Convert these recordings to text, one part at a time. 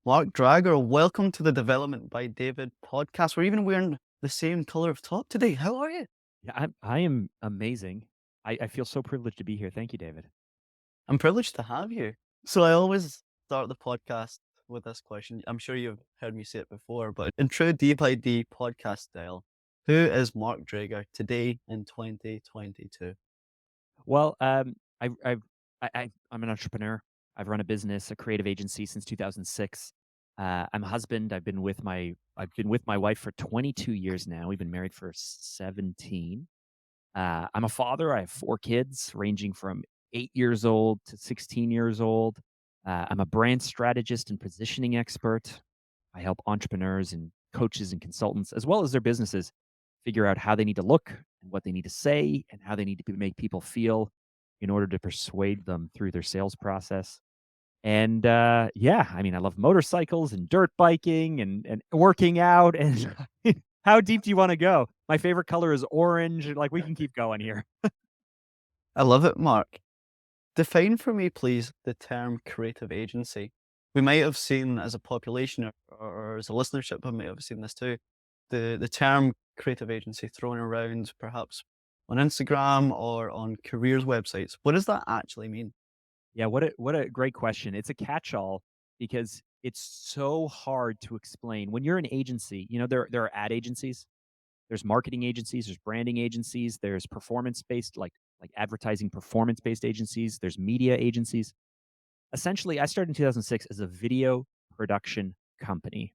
Mark Drager, welcome to the Development by David podcast. We're even wearing the same color of top today. How are you? Yeah, I am amazing. I feel so privileged to be here. Thank you, David. I'm privileged to have you. So I always start the podcast with this question. I'm sure you've heard me say it before, but in true D by D podcast style, who is Mark Drager today in 2022? Well, I'm an entrepreneur. I've run a business, a creative agency since 2006. I'm a husband. I've been with my wife for 22 years now. We've been married for 17. I'm a father. I have 4 kids, ranging from 8 years old to 16 years old. I'm a brand strategist and positioning expert. I help entrepreneurs and coaches and consultants, as well as their businesses, figure out how they need to look and what they need to say and how they need to make people feel in order to persuade them through their sales process. And yeah, I mean, I love motorcycles and dirt biking and working out. And how deep do you want to go? My favorite color is orange. And like, we can keep going here. I love it, Mark. Define for me, please, the term creative agency. We might have seen as a population or as a listenership, we might have seen this too. The term creative agency thrown around perhaps on Instagram or on careers websites. What does that actually mean? Yeah, what a great question. It's a catch-all because it's so hard to explain. When you're an agency, there are ad agencies, there's marketing agencies, there's branding agencies, there's performance-based like advertising performance-based agencies, there's media agencies. Essentially, I started in 2006 as a video production company.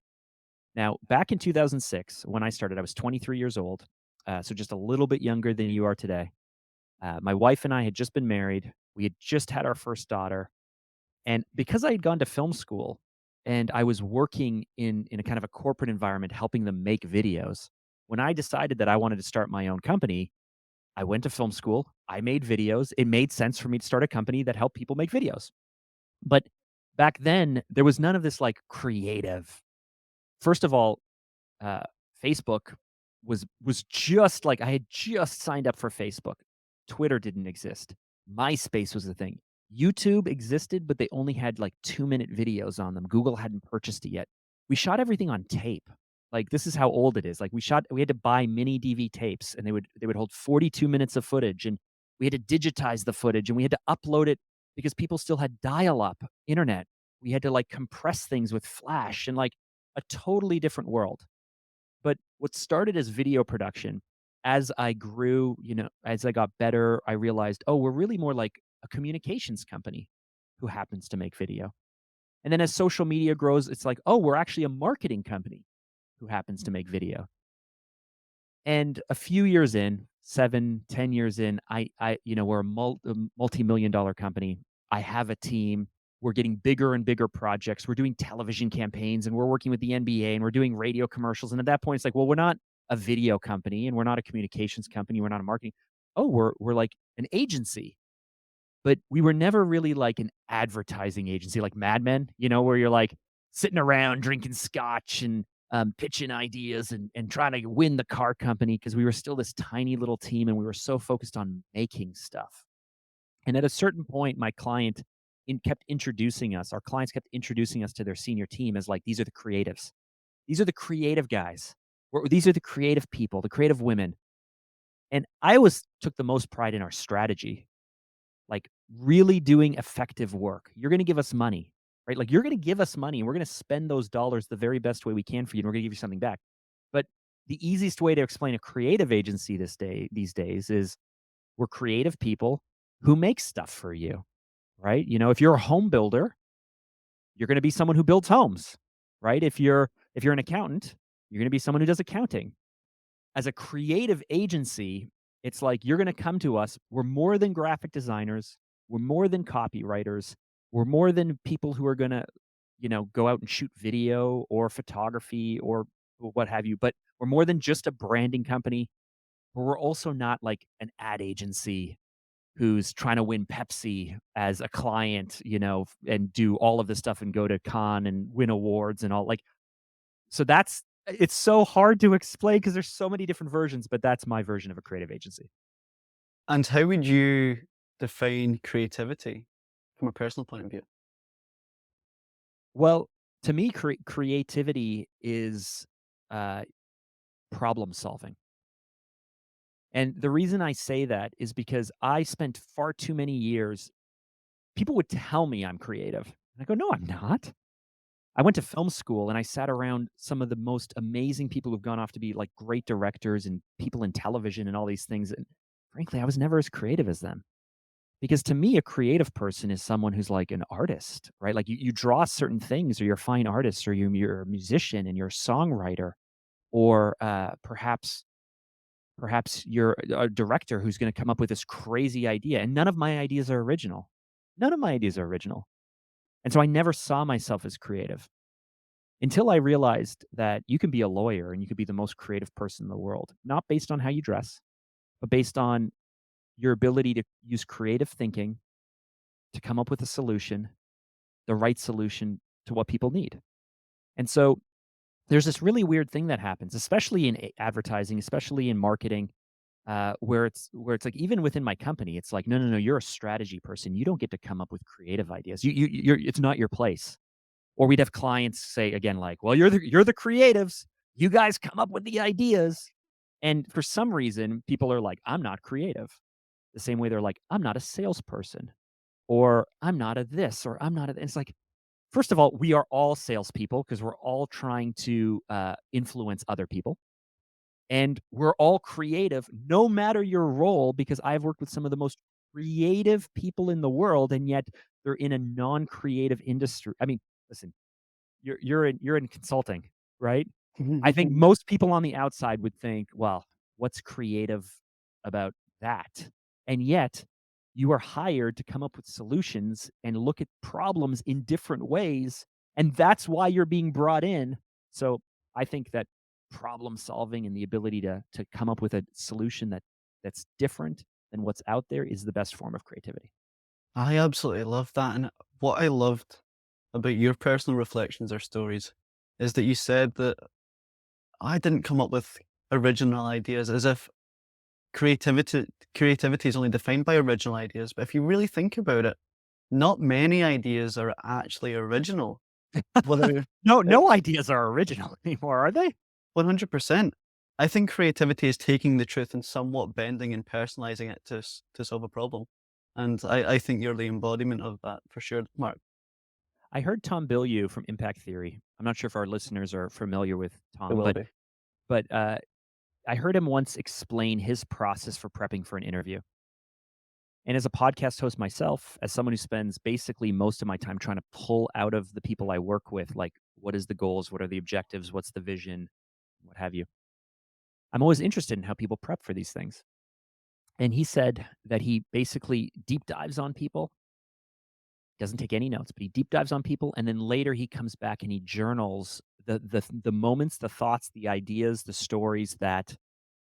Now, back in 2006, when I started, I was 23 years old, so just a little bit younger than you are today. My wife and I had just been married. We had just had our first daughter. And because I had gone to film school and I was working in a kind of a corporate environment helping them make videos, when I decided that I wanted to start my own company, I went to film school, I made videos. It made sense for me to start a company that helped people make videos. But back then, there was none of this like creative. First of all, uh, Facebook was just like I had just signed up for Facebook. Twitter didn't exist. MySpace was the thing. YouTube existed, but they only had like 2-minute videos on them. Google hadn't purchased it yet. We shot everything on tape. Like this is how old it is. Like we had to buy mini DV tapes and they would hold 42 minutes of footage and we had to digitize the footage and we had to upload it because people still had dial-up internet. We had to like compress things with flash and like a totally different world. But what started as video production, as I grew, as I got better, I realized, oh, we're really more like a communications company who happens to make video. And then as social media grows, it's like, oh, we're actually a marketing company who happens to make video. And a few years in, 7, 10 years in, we're a multi-million dollar company. I have a team. We're getting bigger and bigger projects. We're doing television campaigns and we're working with the NBA and we're doing radio commercials. And at that point, it's like, well, we're not a video company and we're not a communications company. We're not a marketing. Oh, we're like an agency. But we were never really like an advertising agency like Mad Men, where you're like sitting around drinking scotch and pitching ideas and trying to win the car company because we were still this tiny little team and we were so focused on making stuff. And at a certain point, my client kept introducing us, our clients kept introducing us to their senior team as like, these are the creatives. These are the creative guys. These are the creative people, the creative women. And I always took the most pride in our strategy, like really doing effective work. You're going to give us money, right? Like you're going to give us money and we're going to spend those dollars the very best way we can for you. And we're going to give you something back. But the easiest way to explain a creative agency these days is we're creative people who make stuff for you, right? If you're a home builder, you're going to be someone who builds homes, right? If you're an accountant, you're going to be someone who does accounting. As a creative agency, it's like you're going to come to us. We're more than graphic designers. We're more than copywriters. We're more than people who are going to, go out and shoot video or photography or what have you. But we're more than just a branding company. But we're also not like an ad agency who's trying to win Pepsi as a client, and do all of this stuff and go to con and win awards and all like so it's so hard to explain because there's so many different versions, but that's my version of a creative agency. And how would you define creativity from a personal point of view? Well, To me, creativity is uh, problem solving. And the reason I say that is because I spent far too many years people would tell me I'm creative. And I go, "No, I'm not." I went to film school and I sat around some of the most amazing people who've gone off to be like great directors and people in television and all these things. And frankly, I was never as creative as them. Because to me, a creative person is someone who's like an artist, right? Like you draw certain things, or you're a fine artist, or you're a musician and you're a songwriter, or perhaps you're a director who's going to come up with this crazy idea. And none of my ideas are original. None of my ideas are original. And so I never saw myself as creative until I realized that you can be a lawyer and you could be the most creative person in the world, not based on how you dress, but based on your ability to use creative thinking to come up with a solution, the right solution to what people need. And so there's this really weird thing that happens, especially in advertising, especially in marketing, where it's like even within my company, it's like, no, no, no, you're a strategy person. You don't get to come up with creative ideas. You're it's not your place. Or we'd have clients say again, like, well, you're the creatives. You guys come up with the ideas. And for some reason, people are like, I'm not creative. The same way they're like, I'm not a salesperson, or I'm not a this, or I'm not a. It's like, first of all, we are all salespeople because we're all trying to influence other people. And we're all creative, no matter your role, because I've worked with some of the most creative people in the world, and yet they're in a non-creative industry. I mean, listen, you're in consulting, right? I think most people on the outside would think, well, what's creative about that? And yet you are hired to come up with solutions and look at problems in different ways. And that's why you're being brought in. So I think that problem solving and the ability to come up with a solution that's different than what's out there is the best form of creativity. I absolutely love that, and what I loved about your personal reflections or stories is that you said that I didn't come up with original ideas, as if creativity is only defined by original ideas, but if you really think about it, not many ideas are actually original. Whether No, uh, no ideas are original anymore, are they? 100%. I think creativity is taking the truth and somewhat bending and personalizing it to solve a problem, and I think you're the embodiment of that for sure, Mark. I heard Tom Bilyeu from Impact Theory. I'm not sure if our listeners are familiar with It Tom, will but be. but I heard him once explain his process for prepping for an interview. And as a podcast host myself, as someone who spends basically most of my time trying to pull out of the people I work with, like, what is the goals, what are the objectives, what's the vision, what have you. I'm always interested in how people prep for these things. And he said that he basically deep dives on people, doesn't take any notes, but he deep dives on people, and then later he comes back and he journals the moments, the thoughts, the ideas, the stories that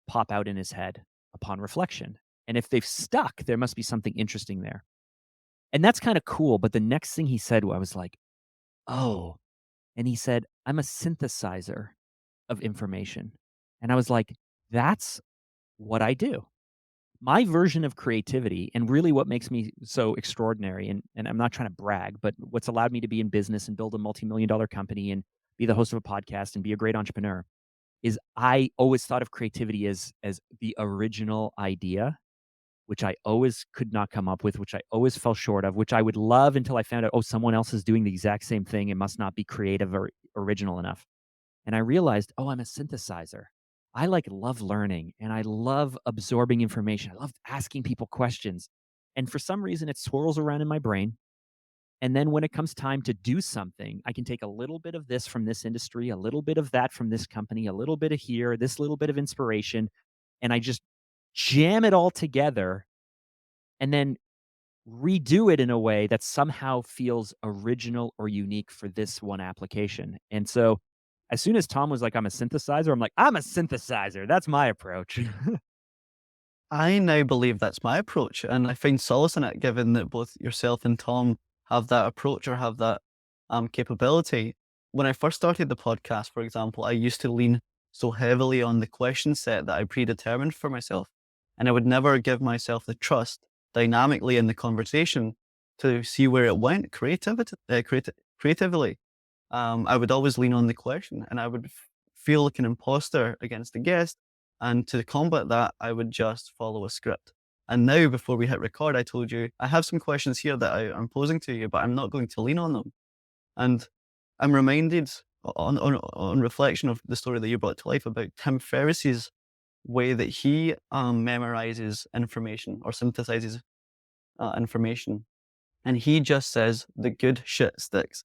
pop out in his head upon reflection. And if they've stuck, there must be something interesting there. And that's kind of cool. But the next thing he said, I was like, oh, and he said, I'm a synthesizer of information. And I was like, that's what I do. My version of creativity, and really what makes me so extraordinary, and I'm not trying to brag, but what's allowed me to be in business and build a multi-million dollar company and be the host of a podcast and be a great entrepreneur is I always thought of creativity as the original idea, which I always could not come up with, which I always fell short of, which I would love until I found out, oh, someone else is doing the exact same thing. It must not be creative or original enough. And I realized, oh, I'm a synthesizer. I like love learning and I love absorbing information. I love asking people questions. And for some reason, it swirls around in my brain. And then when it comes time to do something, I can take a little bit of this from this industry, a little bit of that from this company, a little bit of here, this little bit of inspiration, and I just jam it all together and then redo it in a way that somehow feels original or unique for this one application. And so as soon as Tom was like, I'm a synthesizer, I'm like, I'm a synthesizer. That's my approach. I now believe that's my approach, and I find solace in it, given that both yourself and Tom have that approach or have that capability. When I first started the podcast, for example, I used to lean so heavily on the question set that I predetermined for myself, and I would never give myself the trust dynamically in the conversation to see where it went creativity, creatively. I would always lean on the question, and I would feel like an imposter against the guest. And to combat that, I would just follow a script. And now, before we hit record, I told you I have some questions here that I'm posing to you, but I'm not going to lean on them. And I'm reminded on reflection of the story that you brought to life about Tim Ferriss's way that he memorizes information or synthesizes information, and he just says the good shit sticks.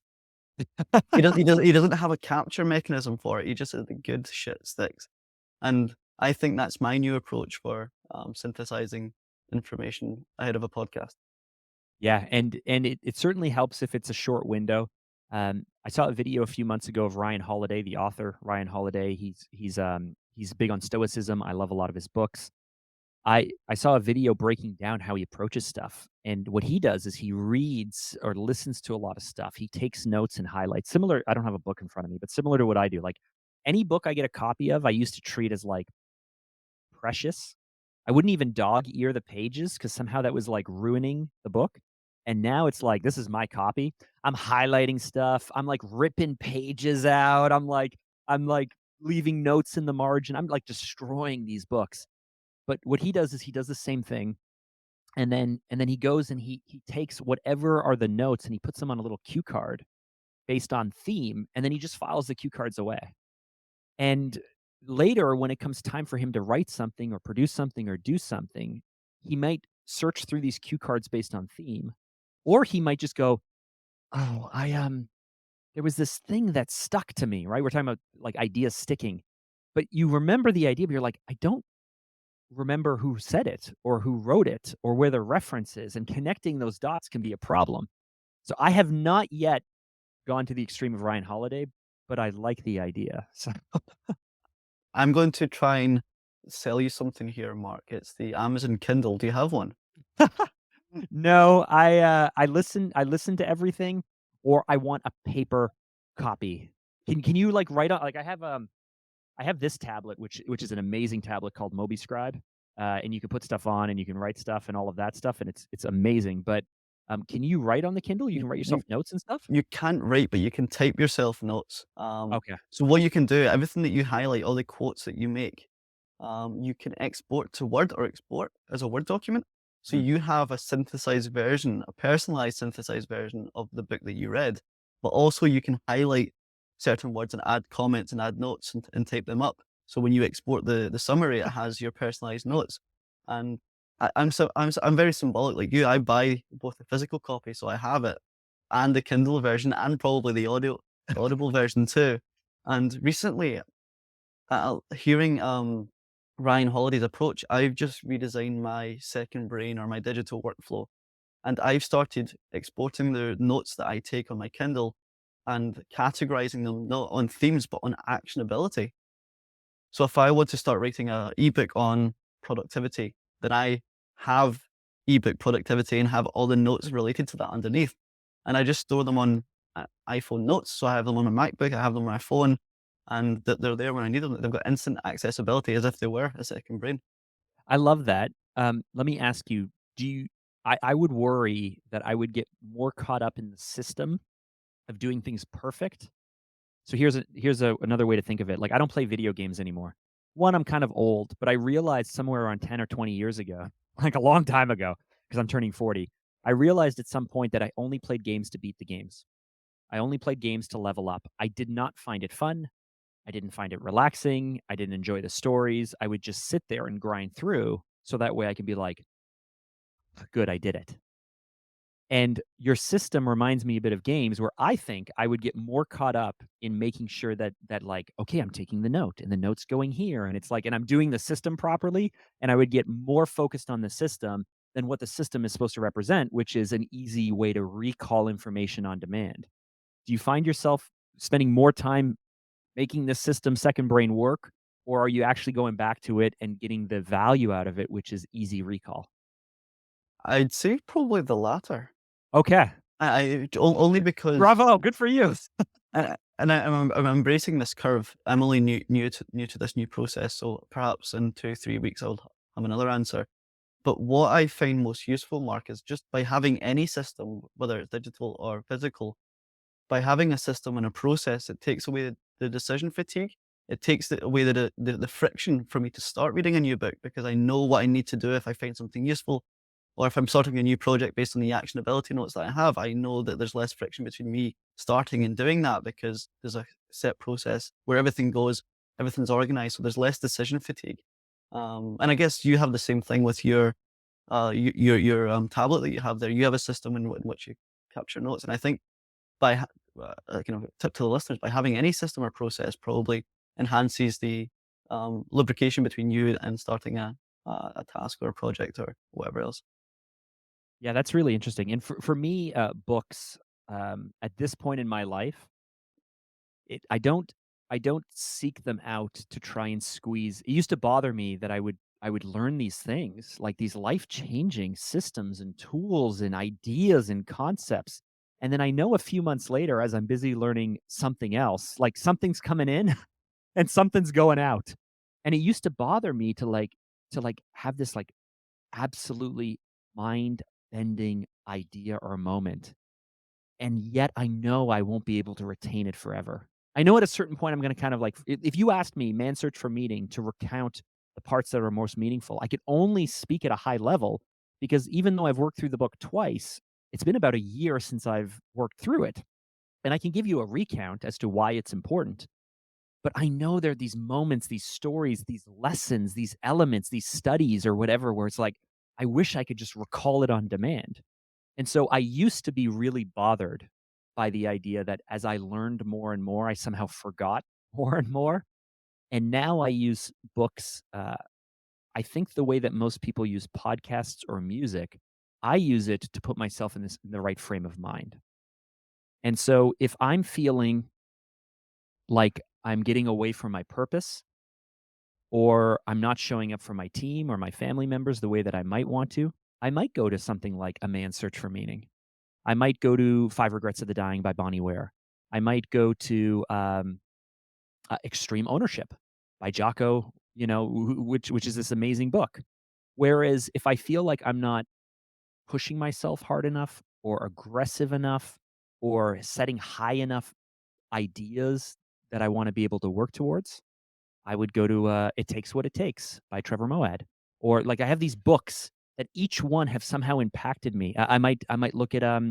He doesn't have a capture mechanism for it. He just says the good shit sticks, and I think that's my new approach for synthesizing information ahead of a podcast. Yeah, and it certainly helps if it's a short window. I saw a video a few months ago of Ryan Holiday, the author, Ryan Holiday. He's big on stoicism. I love a lot of his books. I saw a video breaking down how he approaches stuff, and what he does is he reads or listens to a lot of stuff. He takes notes and highlights. Similar, I don't have a book in front of me, but similar to what I do. Like any book I get a copy of, I used to treat as like precious. I wouldn't even dog ear the pages because somehow that was like ruining the book. And now it's like, this is my copy. I'm highlighting stuff. I'm like ripping pages out. I'm like leaving notes in the margin. I'm like destroying these books. But what he does is he does the same thing, and then he goes and he takes whatever are the notes and he puts them on a little cue card based on theme, and then he just files the cue cards away. And later, when it comes time for him to write something or produce something or do something, he might search through these cue cards based on theme, or he might just go, "Oh, there was this thing that stuck to me." Right? We're talking about like ideas sticking, but you remember the idea, but you're like, "I don't remember who said it or who wrote it or where the reference is," and connecting those dots can be a problem. So I have not yet gone to the extreme of Ryan Holiday, but I like the idea. So I'm going to try and sell you something here, Mark. It's the Amazon Kindle. Do you have one? no, I listen to everything, or I want a paper copy. Can you like write on like I have this tablet which is an amazing tablet called MobiScribe, and you can put stuff on and you can write stuff and all of that stuff, and it's amazing. But can you write on the Kindle? You You, can write you yourself notes and stuff. You can't write, but you can type yourself notes. Okay. So what you can do, everything that you highlight, all the quotes that you make, you can export to Word or export as a Word document. So Mhm. you have a synthesized version, a personalized synthesized version of the book that you read, but also you can highlight certain words and add comments and add notes and type them up. So when you export the summary, it has your personalized notes. And I'm very symbolic like you. I buy both the physical copy, so I have it, and the Kindle version, and probably the Audible version too. And recently, hearing Ryan Holiday's approach, I've just redesigned my second brain or my digital workflow, and I've started exporting the notes that I take on my Kindle and categorizing them not on themes but on actionability. So if I want to start writing a ebook on productivity, then I have ebook productivity and have all the notes related to that underneath. And I just store them on iPhone notes. So I have them on my MacBook, I have them on my phone, and they're there when I need them. They've got instant accessibility as if they were a second brain. I love that. Let me ask you, do you I would worry that I would get more caught up in the system of doing things perfect. So here's another way to think of it. Like I don't play video games anymore. One, I'm kind of old, but I realized somewhere around 10 or 20 years ago, like a long time ago, because I'm turning 40, I realized at some point that I only played games to beat the games. I only played games to level up. I did not find it fun. I didn't find it relaxing. I didn't enjoy the stories. I would just sit there and grind through so that way I can be like, good, I did it. And your system reminds me a bit of games where I think I would get more caught up in making sure that like, okay, I'm taking the note and the note's going here. And it's like, and I'm doing the system properly. And I would get more focused on the system than what the system is supposed to represent, which is an easy way to recall information on demand. Do you find yourself spending more time making the system second brain work? Or are you actually going back to it and getting the value out of it, which is easy recall? I'd say probably the latter. Okay. Only because Bravo. Good for you. I'm embracing this curve. I'm only new to this new process, so perhaps in 2 3 weeks I'll have another answer. But what I find most useful, Mark, is just by having any system, whether it's digital or physical, by having a system and a process, it takes away the decision fatigue. It takes away the friction for me to start reading a new book because I know what I need to do if I find something useful, or if I'm starting a new project based on the actionability notes that I have. I know that there's less friction between me starting and doing that because there's a set process where everything goes, everything's organized, so there's less decision fatigue. And I guess you have the same thing with your tablet that you have there. You have a system in which you capture notes, and I think by tip to the listeners, by having any system or process probably enhances the lubrication between you and starting a task or a project or whatever else. Yeah, that's really interesting. And for me, books, at this point in my life, it I don't seek them out to try and squeeze. It used to bother me that I would learn these things, like these life-changing systems and tools and ideas and concepts. And then I know a few months later, as I'm busy learning something else, like something's coming in and something's going out. And it used to bother me to like have this like absolutely mind-bending idea or moment, and yet I know I won't be able to retain it forever. I know at a certain point I'm gonna kind of like if you asked me, man search for meaning, to recount the parts that are most meaningful, I could only speak at a high level because even though I've worked through the book twice, it's been about a year since I've worked through it. And I can give you a recount as to why it's important. But I know there are these moments, these stories, these lessons, these elements, these studies or whatever, where it's like, I wish I could just recall it on demand. And so I used to be really bothered by the idea that as I learned more and more, I somehow forgot more and more. And now I use books. I think the way that most people use podcasts or music, I use it to put myself in this in the right frame of mind. And so if I'm feeling like I'm getting away from my purpose, or I'm not showing up for my team or my family members the way that I might want to, I might go to something like A Man's Search for Meaning. I might go to Five Regrets of the Dying by Bonnie Ware. I might go to Extreme Ownership by Jocko, which is this amazing book. Whereas if I feel like I'm not pushing myself hard enough or aggressive enough or setting high enough ideas that I want to be able to work towards, I would go to, It Takes What It Takes by Trevor Moawad. Or, like, I have these books that each one have somehow impacted me. I might look at,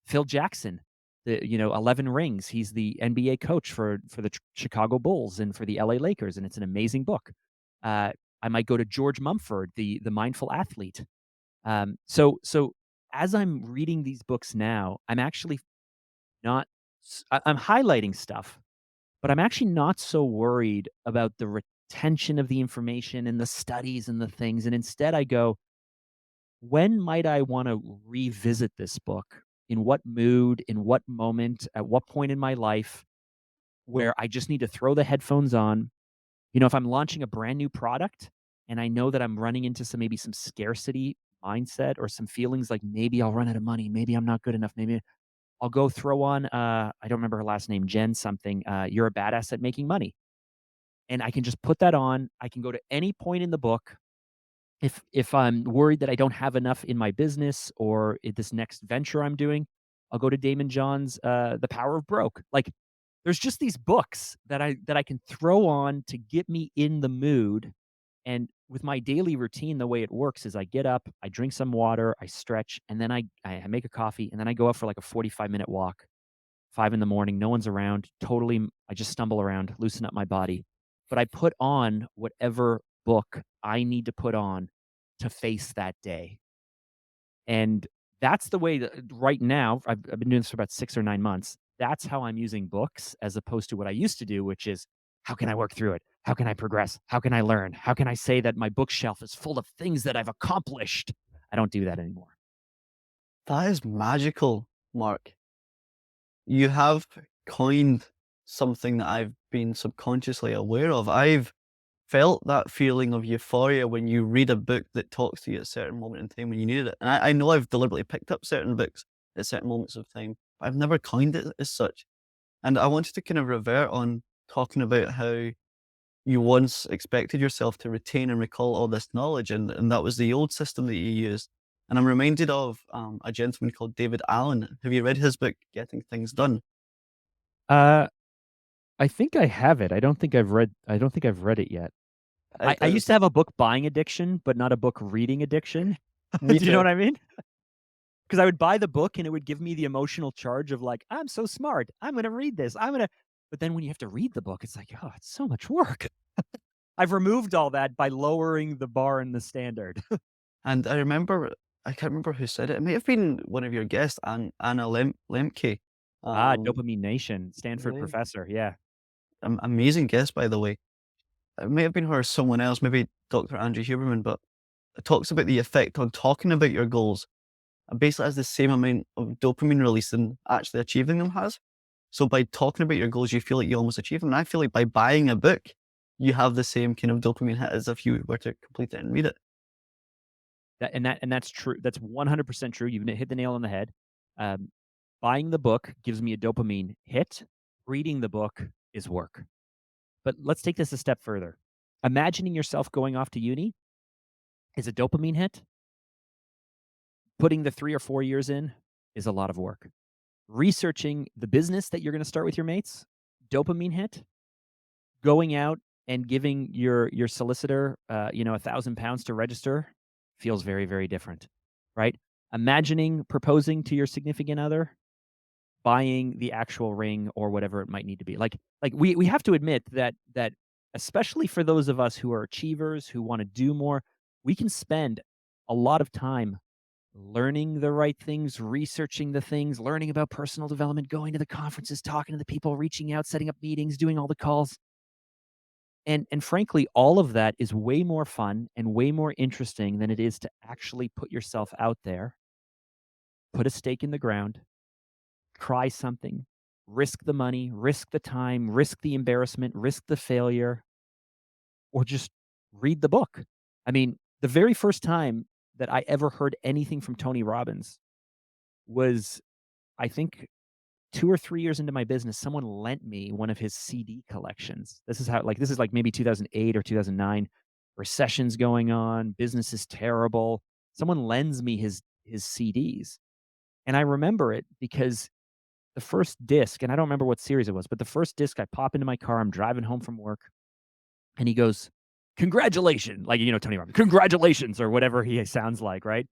Phil Jackson, 11 rings. He's the NBA coach for the Chicago Bulls and for the LA Lakers, and it's an amazing book. Uh, I might go to George Mumford, the Mindful Athlete. So as I'm reading these books now, I'm actually not I'm highlighting stuff, but I'm actually not so worried about the retention of the information and the studies and the things, and instead I go, "When might I wanna revisit this book? In what mood? In what moment? At what point in my life where I just need to throw the headphones on?" If I'm launching a brand new product and I know that I'm running into maybe some scarcity mindset or some feelings like maybe I'll run out of money, maybe I'm not good enough, maybe I'll go throw on, I don't remember her last name, Jen something, "You're a Badass at Making Money." And I can just put that on. I can go to any point in the book. If I'm worried that I don't have enough in my business or in this next venture I'm doing, I'll go to Damon John's The Power of Broke. Like there's just these books that I can throw on to get me in the mood. And with my daily routine, the way it works is I get up, I drink some water, I stretch, and then I make a coffee, and then I go out for like a 45-minute walk. 5 in the morning, no one's around, totally I just stumble around, loosen up my body. But I put on whatever book I need to put on to face that day. And that's the way that right now, I've been doing this for about 6 or 9 months. That's how I'm using books as opposed to what I used to do, which is, how can I work through it? How can I progress? How can I learn? How can I say that my bookshelf is full of things that I've accomplished? I don't do that anymore. That is magical, Mark. You have coined something that I've been subconsciously aware of. I've felt that feeling of euphoria when you read a book that talks to you at a certain moment in time when you needed it. And I know I've deliberately picked up certain books at certain moments of time, but I've never coined it as such. And I wanted to kind of revert on talking about how you once expected yourself to retain and recall all this knowledge, and that was the old system that you used. And I'm reminded of a gentleman called David Allen. Have you read his book, Getting Things Done? Uh, I think I have it. I don't think I've read it yet. I used It's to have a book buying addiction, but not a book reading addiction. me Do you know too. what I mean? Because I would buy the book and it would give me the emotional charge of like, "I'm so smart. I'm gonna read this. I'm gonna" but then when you have to read the book, it's like, "Oh, it's so much work." I've removed all that by lowering the bar and the standard. And I remember, I can't remember who said it. It may have been one of your guests, Anna Lemke. Um, Dopamine Nation, Stanford really professor, yeah. amazing guest, by the way. It may have been her or someone else, maybe Dr. Andrew Huberman, but it talks about the effect on talking about your goals and basically has the same amount of dopamine release than actually achieving them has. So by talking about your goals, you feel like you almost achieve them. And I feel like by buying a book, you have the same kind of dopamine hit as if you were to complete it and read it. That's true. That's 100% true. You've hit the nail on the head. Um, Buying the book gives me a dopamine hit. Reading the book is work. But let's take this a step further. Imagining yourself going off to uni is a dopamine hit. Putting the 3 or 4 years in is a lot of work. Researching the business that you're gonna start with your mates, dopamine hit. Going out and giving your solicitor, £1,000 to register feels very, very different, right? Imagining proposing to your significant other, buying the actual ring or whatever it might need to be. We have to admit that especially for those of us who are achievers, who wanna do more, we can spend a lot of time learning the right things, researching the things, learning about personal development, going to the conferences, talking to the people, reaching out, setting up meetings, doing all the calls. And frankly, all of that is way more fun and way more interesting than it is to actually put yourself out there, put a stake in the ground, try something, risk the money, risk the time, risk the embarrassment, risk the failure, or just read the book. I mean, the very first time that I ever heard anything from Tony Robbins was, I think, 2 or 3 years into my business, someone lent me one of his CD collections. This is like maybe 2008 or 2009. Recession's going on, business is terrible. Someone lends me his CDs, and I remember it because the first disc, and I don't remember what series it was, but the first disc, I pop into my car, I'm driving home from work, and he goes, "Congratulations," like, Tony Robbins, "Congratulations," or whatever he sounds like, right?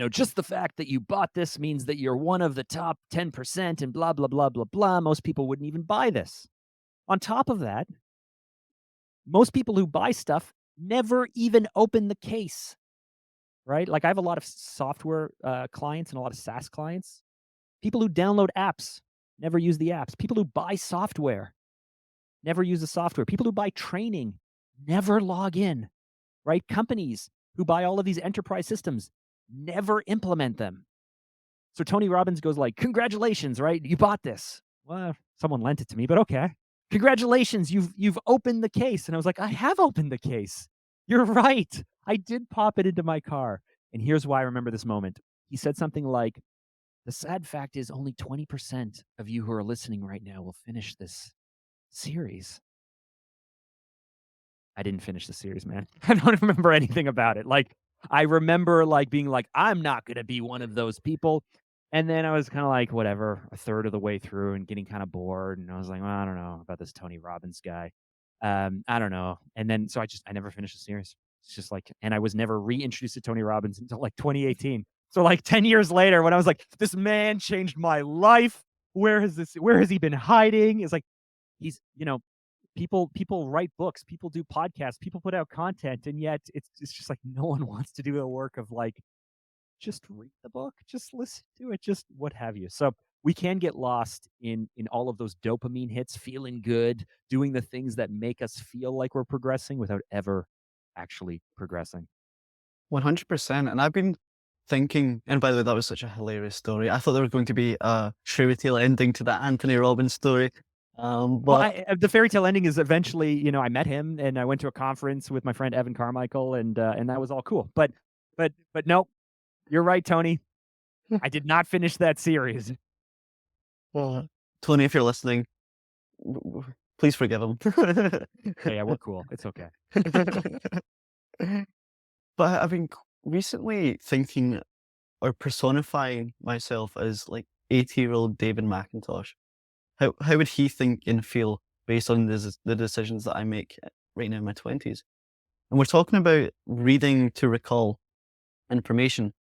"Just the fact that you bought this means that you're one of the top 10% and blah, blah, blah, blah, blah. Most people wouldn't even buy this." On top of that, most people who buy stuff never even open the case, right? Like, I have a lot of software, clients and a lot of SaaS clients. People who download apps never use the apps. People who buy software never use the software. People who buy training never log in, right? Companies who buy all of these enterprise systems never implement them. So Tony Robbins goes like, "Congratulations, right? You bought this." Well, someone lent it to me, but okay. "Congratulations, you've opened the case." And I was like, "I have opened the case. You're right. I did pop it into my car." And here's why I remember this moment. He said something like, "The sad fact is only 20% of you who are listening right now will finish this series." I didn't finish the series, man. I don't remember anything about it. Like, I remember, like, being like, "I'm not gonna be one of those people." And then I was kinda like, whatever, a third of the way through and getting kinda bored, and I was like, "Well, I don't know about this Tony Robbins guy. I don't know." And then so I never finished the series. It's just like, and I was never reintroduced to Tony Robbins until, like, 2018. So, like, 10 years later, when I was like, "This man changed my life. Where has he been hiding?" It's like, he's people write books, people do podcasts, people put out content, and yet it's just like no one wants to do the work of like just read the book, just listen to it, just what have you. So we can get lost in all of those dopamine hits, feeling good, doing the things that make us feel like we're progressing without ever actually progressing. 100%. And I've been thinking, and by the way, that was such a hilarious story. I thought there was going to be a fairy tale ending to that Anthony Robbins story. Well, But the fairy tale ending is eventually, I met him and I went to a conference with my friend Evan Carmichael, and that was all cool. But no, you're right, Tony. I did not finish that series. well, Tony, if you're listening, please forgive him. Yeah, yeah, we're cool. It's okay. But I've been recently thinking or personifying myself as like 80-year-old David McIntosh. How would he think and feel based on the decisions that I make right now in my 20s? And we're talking about reading to recall information.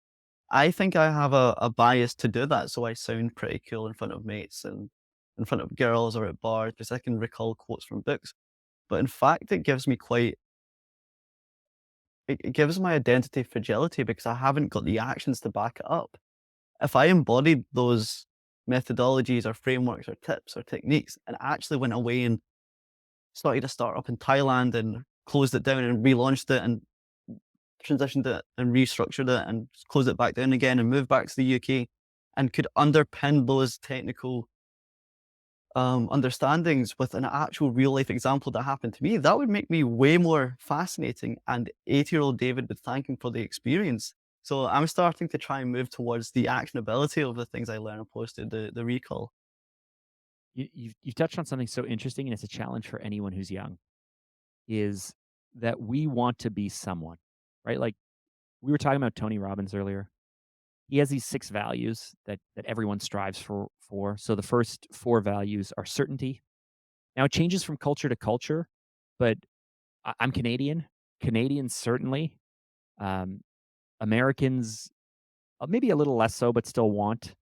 I think I have a bias to do that, so I sound pretty cool in front of mates and in front of girls or at bars because I can recall quotes from books. But in fact, it gives my identity fragility because I haven't got the actions to back it up. If I embodied those methodologies or frameworks or tips or techniques and actually went away and started a startup in Thailand and closed it down and relaunched it and transitioned it and restructured it and closed it back down again and moved back to the UK and could underpin those technical understandings with an actual real life example that happened to me, that would make me way more fascinating. And 80-year-old David would thank him for the experience. So I'm starting to try and move towards the actionability of the things I learn opposed to the recall. You've touched on something so interesting, and it's a challenge for anyone who's young. Is that we want to be someone, right? Like we were talking about Tony Robbins earlier. He has these 6 values that everyone strives for. So the first 4 values are certainty. Now it changes from culture to culture, but I'm Canadian. Canadians certainly, um, Americans, maybe a little less so, but still want.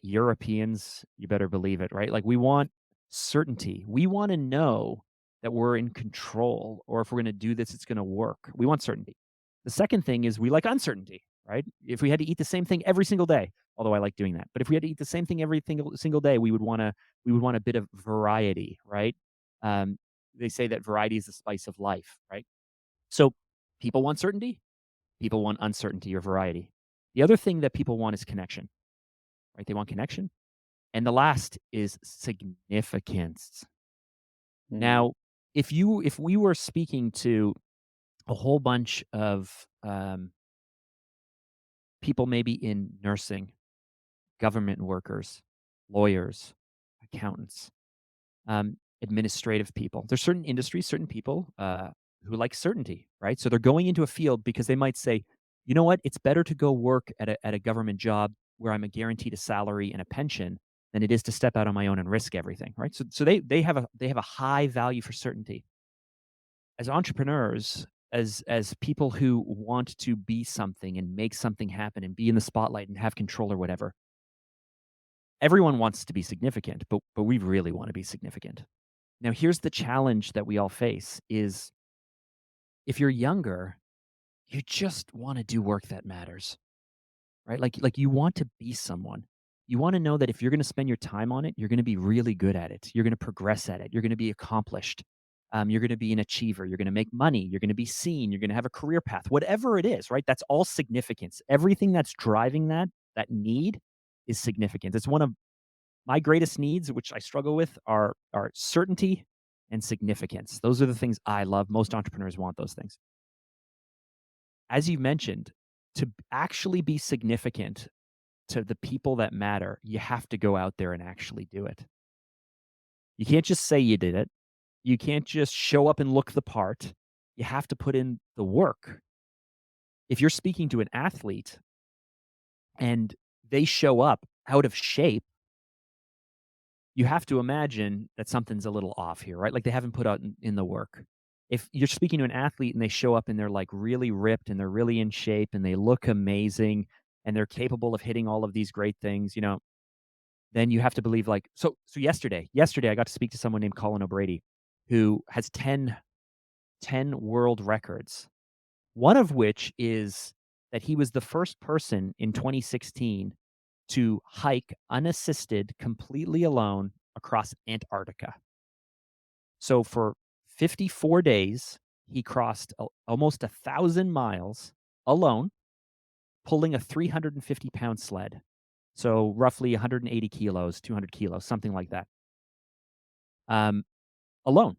Europeans, you better believe it, right? Like we want certainty. We want to know that we're in control, or if we're going to do this, it's going to work. We want certainty. The second thing is we like uncertainty, right? If we had to eat the same thing every single day, although I like doing that, but if we had to eat the same thing every single day, we would want a bit of variety, right? Um, they say that variety is the spice of life, right? So people want certainty, people want uncertainty or variety. The other thing that people want is connection, right? They want connection, and the last is significance. Mm, Now, if we were speaking to a whole bunch of people, maybe in nursing, government workers, lawyers, accountants, administrative people, there's certain industries, certain people who like certainty, right? So they're going into a field because they might say, you know what, it's better to go work at a government job where I'm a guaranteed a salary and a pension than it is to step out on my own and risk everything, right? So they have a high value for certainty. As entrepreneurs, as people who want to be something and make something happen and be in the spotlight and have control or whatever, everyone wants to be significant, but we really want to be significant. Now, here's the challenge that we all face is if you're younger, you just want to do work that matters, right? Like you want to be someone. You want to know that if you're going to spend your time on it, you're going to be really good at it. You're going to progress at it. You're going to be accomplished. You're going to be an achiever. You're going to make money. You're going to be seen. You're going to have a career path. Whatever it is, right? That's all significance. Everything that's driving that need is significance. It's one of my greatest needs, which I struggle with, are certainty and significance. Those are the things I love. Most entrepreneurs want those things. As you mentioned, to actually be significant to the people that matter, you have to go out there and actually do it. You can't just say you did it. You can't just show up and look the part. You have to put in the work. If you're speaking to an athlete and they show up out of shape, you have to imagine that something's a little off here, right? Like they haven't put out in the work. If you're speaking to an athlete and they show up and they're like really ripped and they're really in shape and they look amazing and they're capable of hitting all of these great things, then you have to believe like so yesterday I got to speak to someone named Colin O'Brady who has ten world records. One of which is that he was the first person in 2016 to hike unassisted, completely alone across Antarctica. So for 54 days, he crossed almost 1,000 miles alone, pulling a 350-pound sled. So roughly 180 kilos, 200 kilos, something like that, um, alone.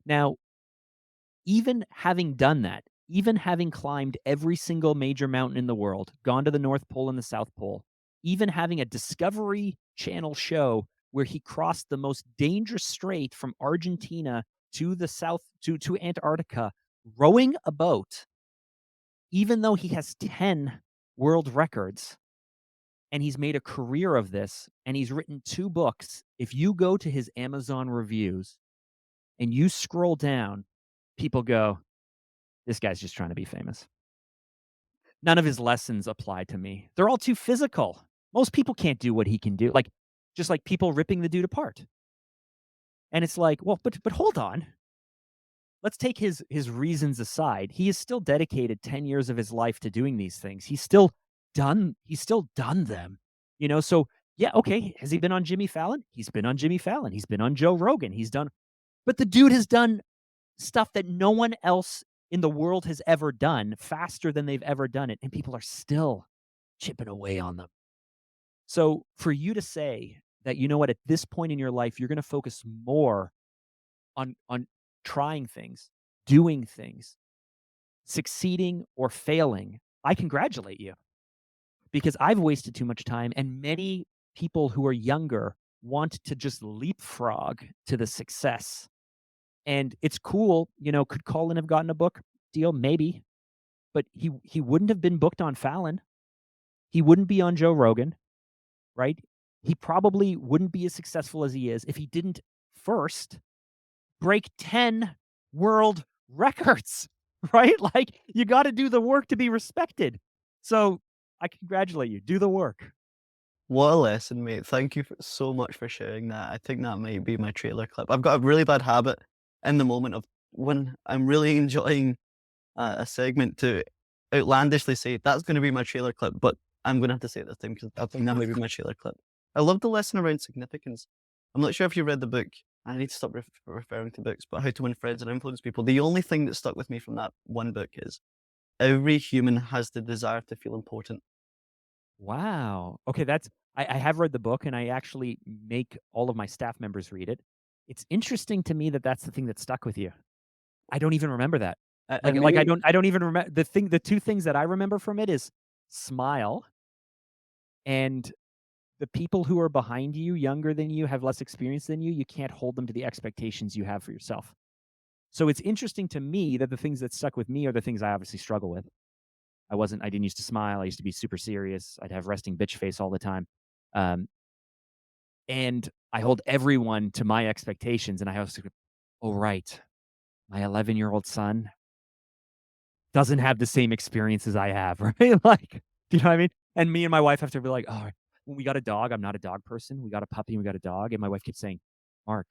Now, even having done that, even having climbed every single major mountain in the world, gone to the North Pole and the South Pole, even having a Discovery Channel show where he crossed the most dangerous strait from Argentina to the south to Antarctica, rowing a boat, even though he has 10 world records, and he's made a career of this, and he's written 2 books. If you go to his Amazon reviews and you scroll down, people go, "This guy's just trying to be famous." None of his lessons apply to me. They're all too physical. Most people can't do what he can do, like, just like people ripping the dude apart. And it's like, well, but hold on. Let's take his reasons aside. He has still dedicated 10 years of his life to doing these things. He's still done them. So yeah, okay. Has he been on Jimmy Fallon? He's been on Jimmy Fallon. He's been on Joe Rogan. But the dude has done stuff that no one else in the world has ever done faster than they've ever done it. And people are still chipping away on them. So for you to say that, you know what, at this point in your life, you're going to focus more on trying things, doing things, succeeding or failing, I congratulate you because I've wasted too much time, and many people who are younger want to just leapfrog to the success. And it's cool, could Colin have gotten a book deal? Maybe, but he wouldn't have been booked on Fallon. He wouldn't be on Joe Rogan, right? He probably wouldn't be as successful as he is if he didn't first break 10 world records, right? Like, you gotta do the work to be respected. So, I congratulate you. Do the work. What a lesson, mate. Thank you so much for sharing that. I think that might be my trailer clip. I've got a really bad habit in the moment of when I'm really enjoying a segment to outlandishly say, that's going to be my trailer clip, but I'm going to have to say it this time because I think that might be my trailer clip. I love the lesson around significance. I'm not sure if you read the book. I need to stop referring to books, but How to Win Friends and Influence People. The only thing that stuck with me from that one book is every human has the desire to feel important. Wow. Okay, I have read the book, and I actually make all of my staff members read it. It's interesting to me that that's the thing that stuck with you. I don't even remember that. Like And like, maybe I don't even remember the 2 things that I remember from it is smile, and the people who are behind you, younger than you, have less experience than you can't hold them to the expectations you have for yourself. So it's interesting to me that the things that stuck with me are the things I obviously struggle with. I didn't used to smile. I used to be super serious. I'd have resting bitch face all the time. Um, and I hold everyone to my expectations. And I was like, oh, right. My 11-year-old son doesn't have the same experiences I have, right? Like, do you know what I mean? And me and my wife have to be like, oh, when we got a dog, I'm not a dog person. We got a puppy and we got a dog. And my wife keeps saying, Mark,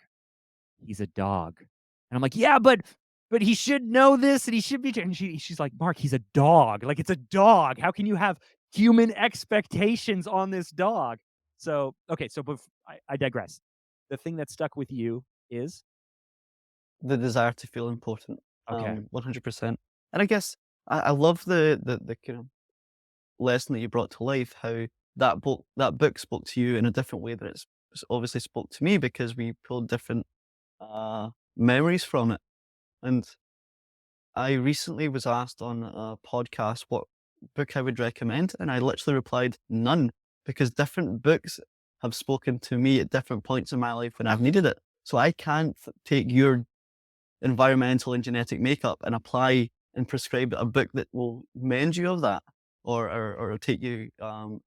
he's a dog. And I'm like, "Yeah, but he should know this and he should be," and she's like, "Mark, he's a dog. Like, it's a dog. How can you have human expectations on this dog?" So, okay, so I digress. The thing that stuck with you is the desire to feel important, okay. 100%. And I guess I love the kind of lesson that you brought to life, how that book spoke to you in a different way than it's obviously spoke to me because we pulled different memories from it. And I recently was asked on a podcast what book I would recommend, and I literally replied none because different books have spoken to me at different points in my life when I've needed it. So I can't take your environmental and genetic makeup and apply and prescribe a book that will mend you of that or take you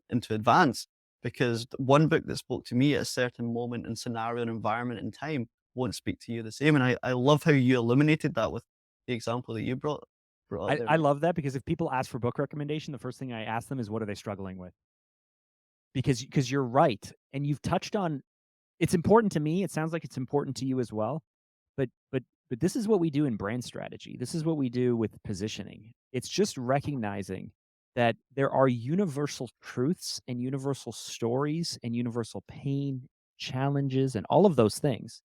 into advance because one book that spoke to me at a certain moment and scenario and environment and time won't speak to you the same. And I love how you illuminated that with the example that you brought up there, I mate. love that because if people ask for book recommendation, the first thing I ask them is what are they struggling with? Because you're right, and you've touched on it's important to me. It sounds like it's important to you as well. But this is what we do in brand strategy. This is what we do with positioning. It's just recognizing that there are universal truths and universal stories and universal pain, challenges, and all of those things.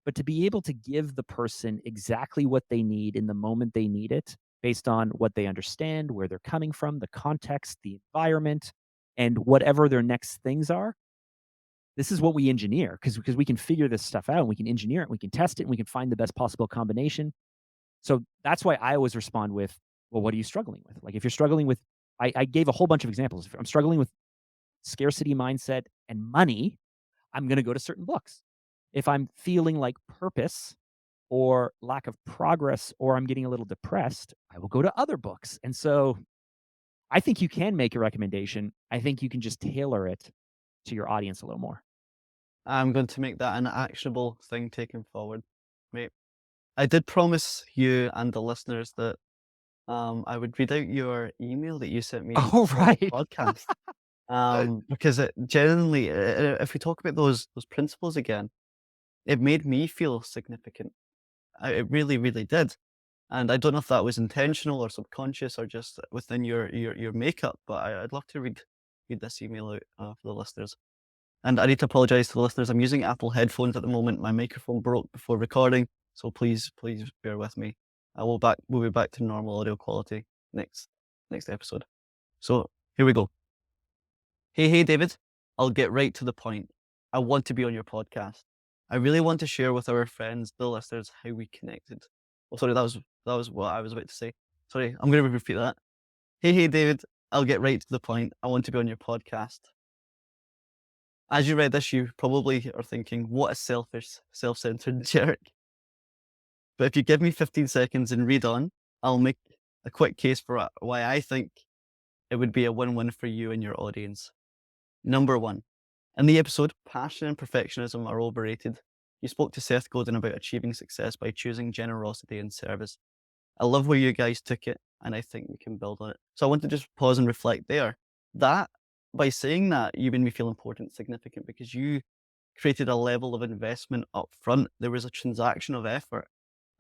But to be able to give the person exactly what they need in the moment they need it, based on what they understand, where they're coming from, the context, the environment, and whatever their next things are, this is what we engineer because we can figure this stuff out and we can engineer it, we can test it, and we can find the best possible combination. So that's why I always respond with, well, what are you struggling with? Like if you're struggling with, I gave a whole bunch of examples. If I'm struggling with scarcity mindset and money, I'm going to go to certain books. If I'm feeling like purpose or lack of progress or I'm getting a little depressed, I will go to other books. And so I think you can make a recommendation. I think you can just tailor it to your audience a little more. I'm going to make that an actionable thing taken forward, mate. I did promise you and the listeners that I would read out your email that you sent me Oh, for the right. podcast. Because it genuinely, if we talk about those principles again, it made me feel significant. It really, really did. And I don't know if that was intentional or subconscious or just within your makeup, but I'd love to read this email out for the listeners. And I need to apologize to the listeners. I'm using Apple headphones at the moment. My microphone broke before recording, so please bear with me. We'll be back to normal audio quality next episode. So here we go. Hey David, I'll get right to the point. I want to be on your podcast. I really want to share with our friends, the listeners, how we connected. Oh, sorry, that was what I was about to say. Sorry, I'm going to repeat that. Hey David, I'll get right to the point. I want to be on your podcast. As you read this, you probably are thinking, what a selfish, self-centered jerk. But if you give me 15 seconds and read on, I'll make a quick case for why I think it would be a win-win for you and your audience. Number one, in the episode, passion and perfectionism are overrated. You spoke to Seth Godin about achieving success by choosing generosity and service. I love where you guys took it, and I think we can build on it. So I want to just pause and reflect there. That, by saying that, you made me feel important, significant, because you created a level of investment up front. There was a transaction of effort.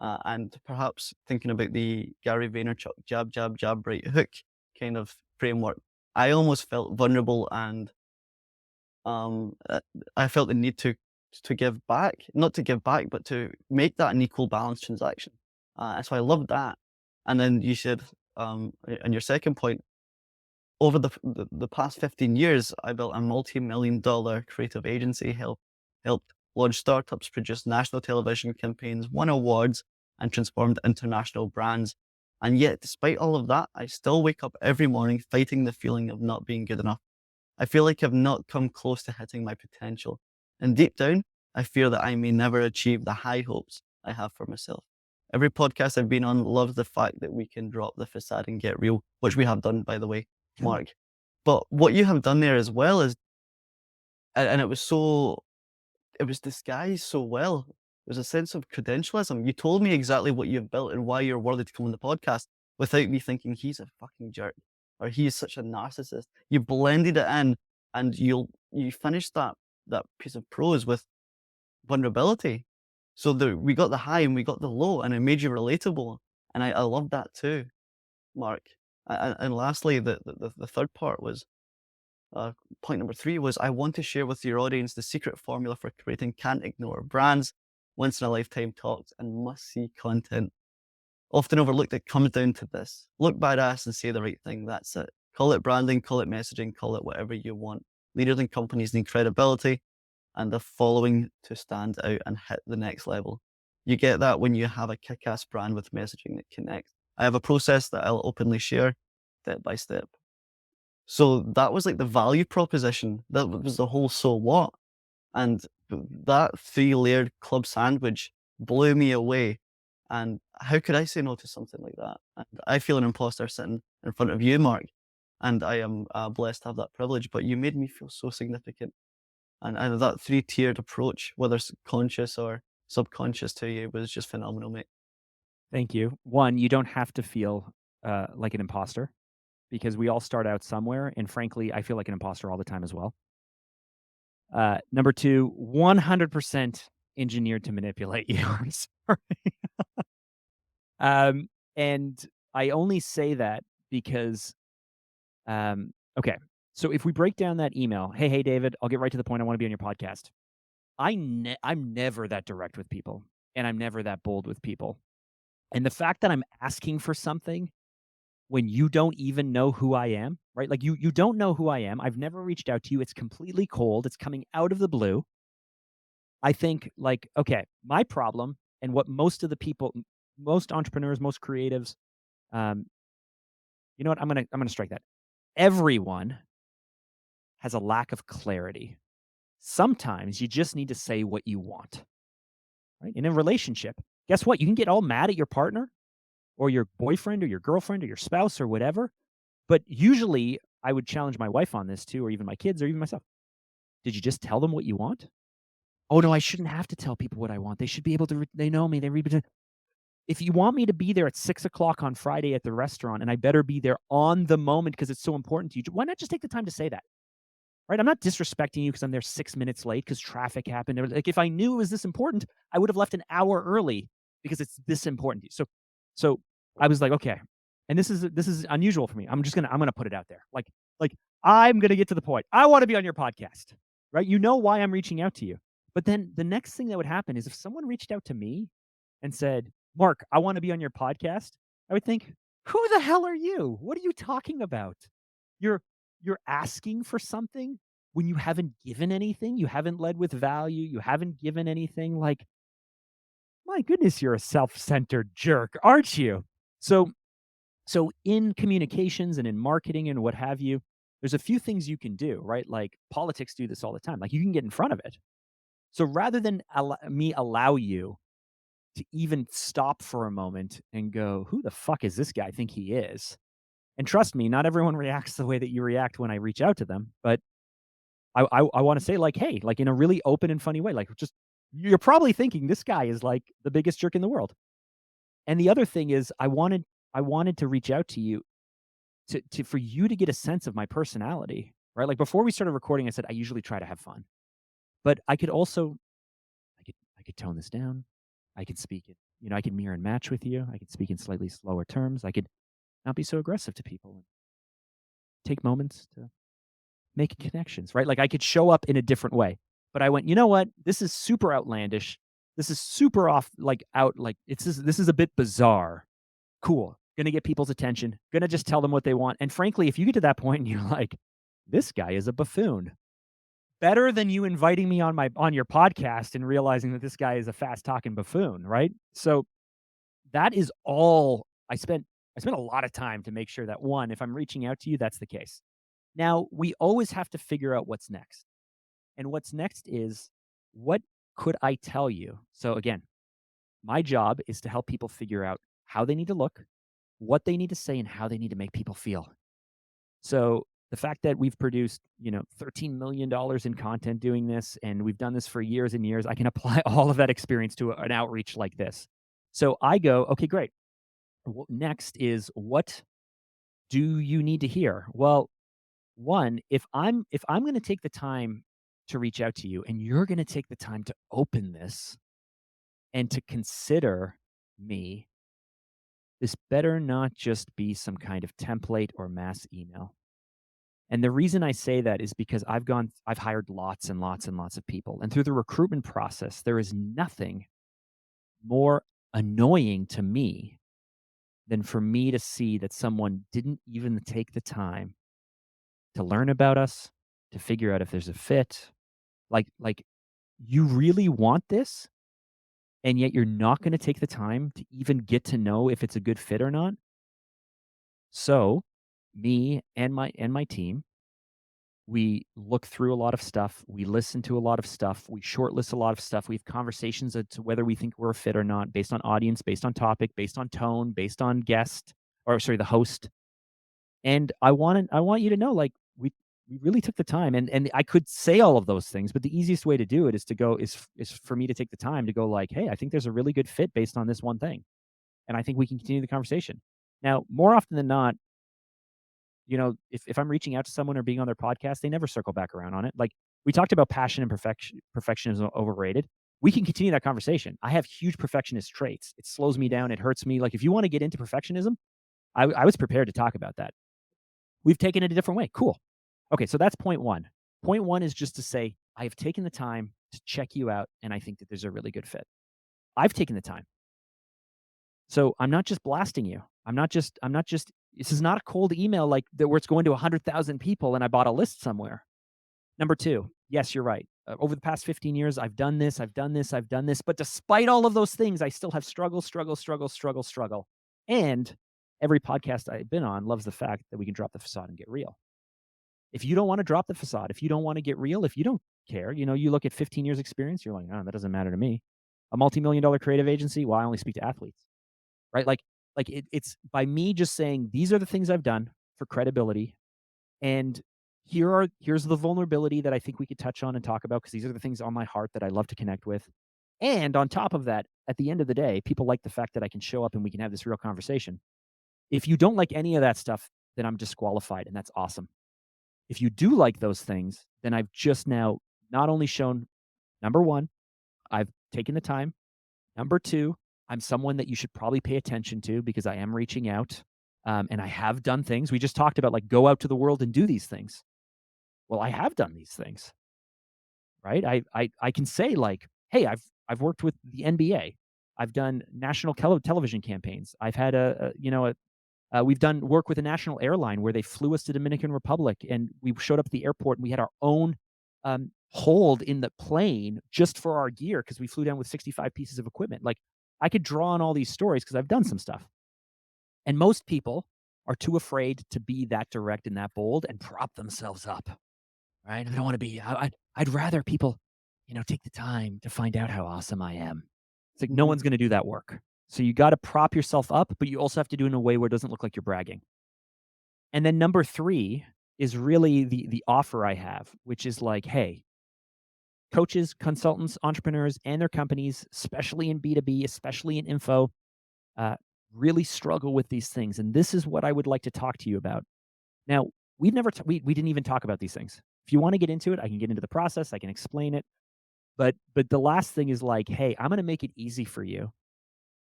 And perhaps thinking about the Gary Vaynerchuk jab, jab, jab, right hook kind of framework, I almost felt vulnerable and um, uh, I felt the need to give back, not to give back, but to make that an equal balance transaction. So I loved that. And then you said, and your second point, over the past 15 years, I built a multi-million dollar creative agency, helped launch startups, produced national television campaigns, won awards, and transformed international brands. And yet, despite all of that, I still wake up every morning fighting the feeling of not being good enough. I feel like I've not come close to hitting my potential. And deep down, I fear that I may never achieve the high hopes I have for myself. Every podcast I've been on loves the fact that we can drop the facade and get real, which we have done, by the way, Mark. But what you have done there as well is, and it was disguised so well. There's a sense of credentialism. You told me exactly what you've built and why you're worthy to come on the podcast without me thinking he's a fucking jerk or he is such a narcissist. You blended it in and you finished that piece of prose with vulnerability. So we got the high and we got the low and it made you relatable. And I love that too, Mark. And lastly, the third part was uh, point number three was I want to share with your audience the secret formula for creating can't ignore brands, once in a lifetime talks, and must see content. Often overlooked, it comes down to this: look badass and say the right thing. That's it. Call it branding, call it messaging, call it whatever you want. Leaders and companies need credibility and a following to stand out and hit the next level. You get that when you have a kick ass brand with messaging that connects. I have a process that I'll openly share step by step. So that was like the value proposition. That was the whole so what. And that three-layered club sandwich blew me away. And how could I say no to something like that? And I feel an imposter sitting in front of you, Mark. And I am blessed to have that privilege. But you made me feel so significant. And that three-tiered approach, whether it's conscious or subconscious to you, was just phenomenal, mate. Thank you. One, you don't have to feel like an imposter because we all start out somewhere. And frankly, I feel like an imposter all the time as well. Number two, 100% engineered to manipulate you. I'm sorry. Um, and I only say that because, okay. So if we break down that email, hey, David, I'll get right to the point. I want to be on your podcast. I'm never that direct with people and I'm never that bold with people. And the fact that I'm asking for something when you don't even know who I am, right? Like you don't know who I am. I've never reached out to you. It's completely cold. It's coming out of the blue. I think like, okay, my problem and what most of the people, most entrepreneurs, most creatives, um, you know what? I'm gonna strike that. Everyone has a lack of clarity. Sometimes you just need to say what you want, right? In a relationship, guess what? You can get all mad at your partner or your boyfriend or your girlfriend or your spouse or whatever. But usually I would challenge my wife on this too, or even my kids or even myself. Did you just tell them what you want? Oh no, I shouldn't have to tell people what I want. They should be able to, they know me. They read. If you want me to be there at 6 o'clock on Friday at the restaurant and I better be there on the moment because it's so important to you, why not just take the time to say that? Right? I'm not disrespecting you because I'm there 6 minutes late because traffic happened. Or like if I knew it was this important, I would have left an hour early because it's this important to you. So I was like, okay. And this is unusual for me. I'm gonna put it out there. Like I'm gonna get to the point. I want to be on your podcast. Right? You know why I'm reaching out to you. But then the next thing that would happen is if someone reached out to me and said, Mark, I want to be on your podcast, I would think, who the hell are you? What are you talking about? You're you're asking for something when you haven't given anything, you haven't led with value, you haven't given anything. Like, my goodness, you're a self-centered jerk, aren't you? So so in communications and in marketing and what have you, there's a few things you can do, right? Like politics do this all the time. Like you can get in front of it. So rather than me allow you to even stop for a moment and go, "Who the fuck is this guy think he is?" And trust me, not everyone reacts the way that you react when I reach out to them, but I wanna say, like, "Hey," like, in a really open and funny way, like, just you're probably thinking this guy is, like, the biggest jerk in the world. And the other thing is I wanted to reach out to you to for you to get a sense of my personality, right? Like, before we started recording, I said, "I usually try to have fun." But I could also I could tone this down. I could speak it I could mirror and match with you. I could speak in slightly slower terms. I could not be so aggressive to people and take moments to make connections, right? Like I could show up in a different way. But I went, you know what? This is super outlandish. This is super off, like out, like this is a bit bizarre. Cool. Gonna get people's attention. Gonna just tell them what they want. And frankly, if you get to that point and you're like, this guy is a buffoon. Better than you inviting me on your podcast and realizing that this guy is a fast talking buffoon, right? So that is all I spent a lot of time to make sure that one, if I'm reaching out to you, that's the case. Now, we always have to figure out what's next. And what's next is what could I tell you? So again, my job is to help people figure out how they need to look, what they need to say, and how they need to make people feel. So the fact that we've produced, $13 million in content doing this, and we've done this for years and years, I can apply all of that experience to an outreach like this. So I go, okay, great. Next is what do you need to hear? Well, one, if I'm going to take the time to reach out to you and you're going to take the time to open this and to consider me, this better not just be some kind of template or mass email. And the reason I say that is because I've hired lots and lots and lots of people. And through the recruitment process, there is nothing more annoying to me than for me to see that someone didn't even take the time to learn about us, to figure out if there's a fit. Like you really want this, and yet you're not gonna take the time to even get to know if it's a good fit or not. So, me and my team, we look through a lot of stuff, we listen to a lot of stuff, we shortlist a lot of stuff, we have conversations as to whether we think we're a fit or not based on audience, based on topic, based on tone, based on guest or sorry, the host. And I want you to know, like, we really took the time, and I could say all of those things, but the easiest way to do it is to go is for me to take the time to go like, "Hey, I think there's a really good fit based on this one thing, and I think we can continue the conversation." Now, more often than not, if I'm reaching out to someone or being on their podcast, they never circle back around on it. Like, we talked about passion and perfectionism overrated. We can continue that conversation. I have huge perfectionist traits. It slows me down, it hurts me. Like, if you wanna get into perfectionism, I was prepared to talk about that. We've taken it a different way. Cool. Okay, so that's point one. Point one is just to say, I have taken the time to check you out, and I think that there's a really good fit. I've taken the time. So I'm not just blasting you. I'm not just this is not a cold email like that where it's going to 100,000 people and I bought a list somewhere. Number two, yes, you're right. Over the past 15 years, I've done this, I've done this, I've done this. But despite all of those things, I still have struggle. And every podcast I've been on loves the fact that we can drop the facade and get real. If you don't want to drop the facade, if you don't want to get real, if you don't care, you look at 15 years experience, you're like, oh, that doesn't matter to me. A multi-million dollar creative agency, well, I only speak to athletes, right? Like it's by me just saying, these are the things I've done for credibility. And here's the vulnerability that I think we could touch on and talk about because these are the things on my heart that I love to connect with. And on top of that, at the end of the day, people like the fact that I can show up and we can have this real conversation. If you don't like any of that stuff, then I'm disqualified, and that's awesome. If you do like those things, then I've just now not only shown number 1, I've taken the time. Number 2, I'm someone that you should probably pay attention to because I am reaching out, and I have done things. We just talked about, like, go out to the world and do these things. Well, I have done these things, right? I can say, like, "Hey, I've worked with the NBA. I've done national television campaigns. I've had we've done work with a national airline where they flew us to Dominican Republic, and we showed up at the airport, and we had our own, hold in the plane just for our gear because we flew down with 65 pieces of equipment. Like, I could draw on all these stories because 'cause I've done some stuff. And most people are too afraid to be that direct and that bold and prop themselves up, right? I don't wanna be I'd rather people, take the time to find out how awesome I am. It's like no Mhm. one's gonna do that work. So you gotta prop yourself up, but you also have to do it in a way where it doesn't look like you're bragging. And then number 3 is really the offer I have, which is like, "Hey, coaches, consultants, entrepreneurs, and their companies, especially in B2B, especially in info, uh, really struggle with these things. And this is what I would like to talk to you about. Now, we've never, we didn't even talk about these things. If you want to get into it, I can get into the process, I can explain it. But the last thing is like, hey, I'm going to make it easy for you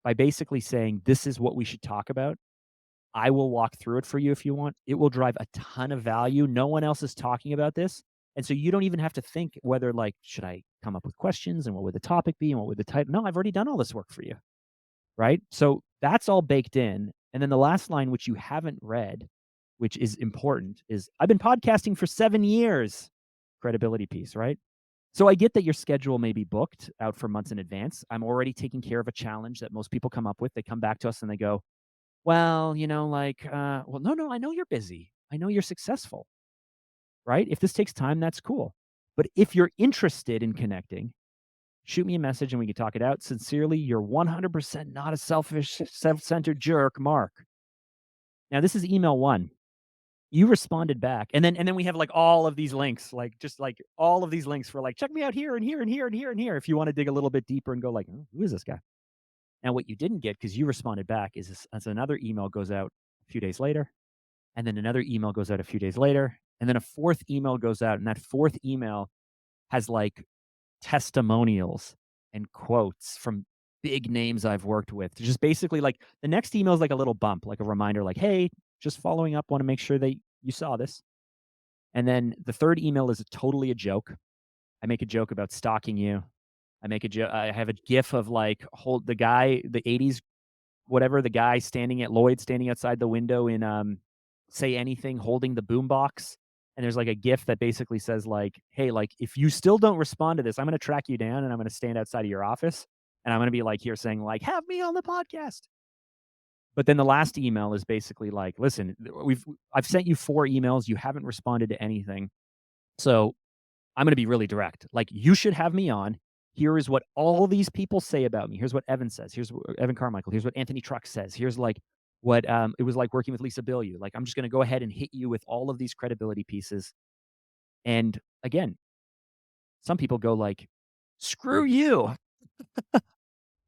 by basically saying, this is what we should talk about. I will walk through it for you if you want. It will drive a ton of value. No one else is talking about this. And so you don't even have to think whether like, should I come up with questions and what would the topic be and what would the title? No, I've already done all this work for you. Right? So that's all baked in. And then the last line, which you haven't read, which is important, is I've been podcasting for 7 years. Credibility piece, right? So I get that your schedule may be booked out for months in advance. I'm already taking care of a challenge that most people come up with. They come back to us and they go, well, well, no, I know you're busy. I know you're successful, right? If this takes time, that's cool. But if you're interested in connecting, shoot me a message and we can talk it out. Sincerely, you're 100% not a selfish, self-centered jerk, Mark. Now, this is email 1. You responded back. And then we have like all of these links, like just like all of these links for like check me out here and here and here and here and here if you want to dig a little bit deeper and go like, "Oh, who is this guy?" Now, what you didn't get because you responded back is this, as another email goes out a few days later, and then another email goes out a few days later, and then a fourth email goes out, and that fourth email has like testimonials and quotes from big names I've worked with. Just basically like the next email is like a little bump, like a reminder, like, hey, just following up, want to make sure that you saw this. And then the third email is totally a joke. I make a joke about stalking you. I make a joke. I have a gif of like hold the guy, the 80s, whatever, the guy standing at Lloyd, standing outside the window in Say Anything, holding the boombox. And there's like a GIF that basically says like, "Hey, like if you still don't respond to this, I'm going to track you down and I'm going to stand outside of your office and I'm going to be like here saying like, have me on the podcast." But then the last email is basically like, "Listen, I've sent you 4 emails, you haven't responded to anything. So I'm going to be really direct. Like, you should have me on. Here is what all these people say about me. Here's what Evan says. Here's what Evan Carmichael. Here's what Anthony Truck says. Here's like what it was like working with Lisa Bilyeu. Like, I'm just going to go ahead and hit you with all of these credibility pieces." And again, some people go like, "Screw you,"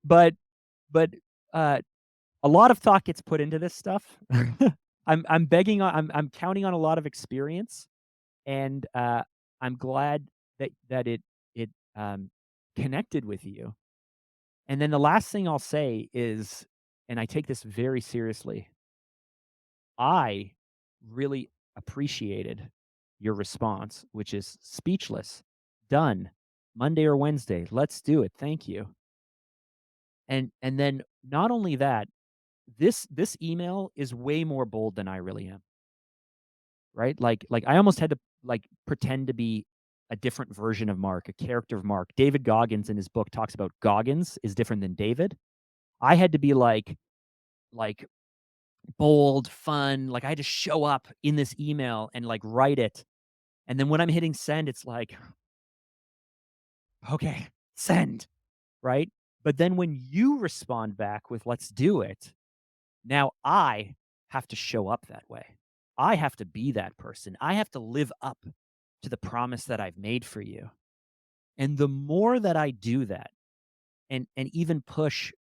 but but uh, a lot of thought gets put into this stuff. I'm begging on. I'm counting on a lot of experience, and I'm glad that it um, connected with you. And then the last thing I'll say is, and I take this very seriously, I really appreciated your response, which is speechless, done, Monday or Wednesday, let's do it, thank you. And then not only that, this email is way more bold than I really am, right? Like I almost had to like pretend to be a different version of Mark, a character of Mark. David Goggins in his book talks about Goggins is different than David. I had to be like bold, fun, like I had to show up in this email and like write it. And then when I'm hitting send, it's like, okay, send, right? But then when you respond back with let's do it, now I have to show up that way. I have to be that person. I have to live up to the promise that I've made for you. And the more that I do that and even push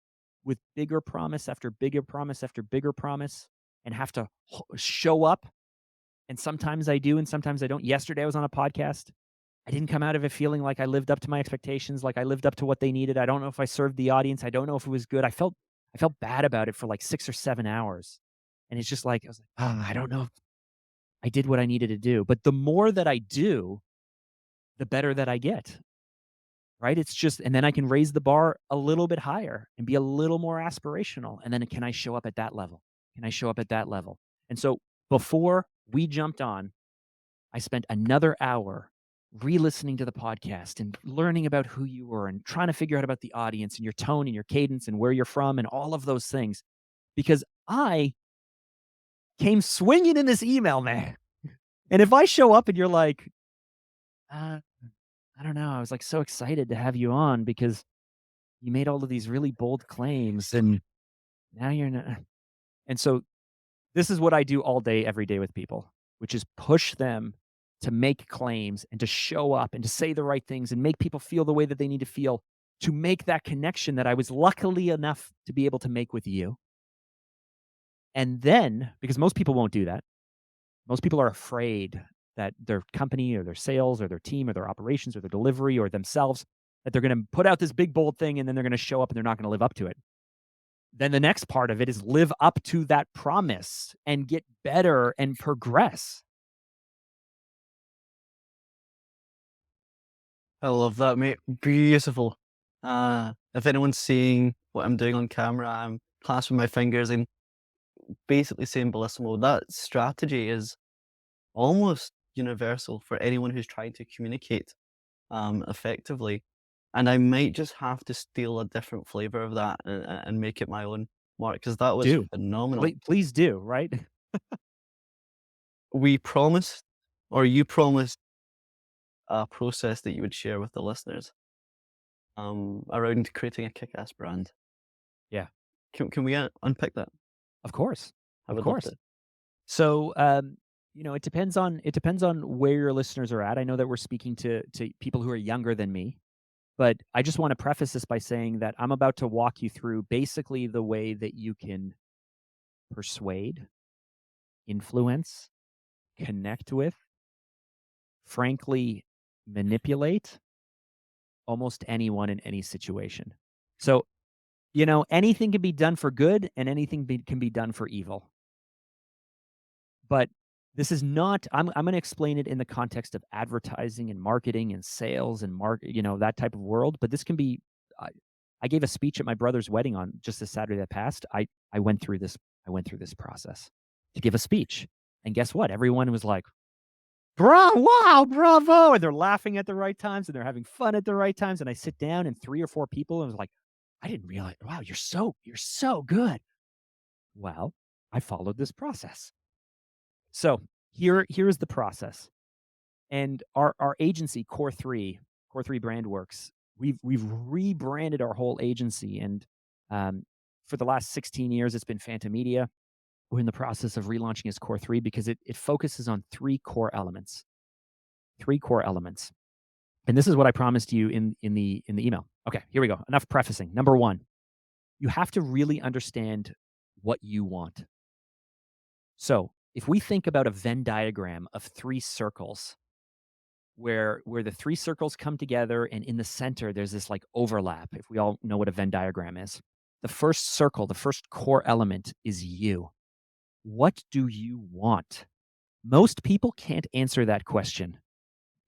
with bigger promise after bigger promise after bigger promise and have to show up, and sometimes I do and sometimes I don't. Yesterday I was on a podcast. I didn't come out of it feeling like I lived up to my expectations, like I lived up to what they needed. I don't know if I served the audience. I don't know if it was good. I felt bad about it for like 6 or 7 hours. And it's just like I was like, "Oh, I don't know if I did what I needed to do." But the more that I do, the better that I get. Right? It's just and then I can raise the bar a little bit higher and be a little more aspirational. And then can I show up at that level? Can I show up at that level? And so before we jumped on, I spent another hour re-listening to the podcast and learning about who you were and trying to figure out about the audience and your tone and your cadence and where you're from and all of those things because I came swinging in this email, man. And if I show up and you're like, uh, I don't know, I was like so excited to have you on because you made all of these really bold claims and now you're not. And so this is what I do all day, every day with people, which is push them to make claims and to show up and to say the right things and make people feel the way that they need to feel to make that connection that I was luckily enough to be able to make with you. And then, because most people won't do that, most people are afraid that their company or their sales or their team or their operations or their delivery or themselves, that they're going to put out this big, bold thing and then they're going to show up and they're not going to live up to it. Then the next part of it is live up to that promise and get better and progress. I love that, mate. Beautiful. If anyone's seeing what I'm doing on camera, I'm clasping my fingers and basically saying bellissimo. That strategy is almost universal for anyone who's trying to communicate effectively. And I might just have to steal a different flavor of that and make it my own, Mark, because that was Do. phenomenal. Please do, right? We promised, or you promised, a process that you would share with the listeners around creating a kick-ass brand. Yeah, Can we unpick that? of course. I Of would love course. to. So, it depends on where your listeners are at. I know that we're speaking to people who are younger than me, but I just want to preface this by saying that I'm about to walk you through basically the way that you can persuade, influence, connect with, frankly, manipulate almost anyone in any situation. So, anything can be done for good and anything can be done for evil. But this is not I'm gonna explain it in the context of advertising and marketing and sales and that type of world, but this can be I I gave a speech at my brother's wedding on just this Saturday that passed. I went through this process to give a speech. And guess what? Everyone was like, wow, bravo. And they're laughing at the right times and they're having fun at the right times. And I sit down and 3 or 4 people and was like, I didn't realize, wow, you're so good. Well, I followed this process. So here's the process. And our agency, Core 3 Brandworks, we've rebranded our whole agency. And for the last 16 years, it's been Phantom Media. We're in the process of relaunching as Core 3 because it focuses on 3 core elements. 3 core elements. And this is what I promised you in the email. Okay, here we go. Enough prefacing. Number 1, you have to really understand what you want. So, if we think about a Venn diagram of 3 circles where the 3 circles come together and in the center there's this like overlap, if we all know what a Venn diagram is. The first circle, the first core element is you. What do you want? Most people can't answer that question.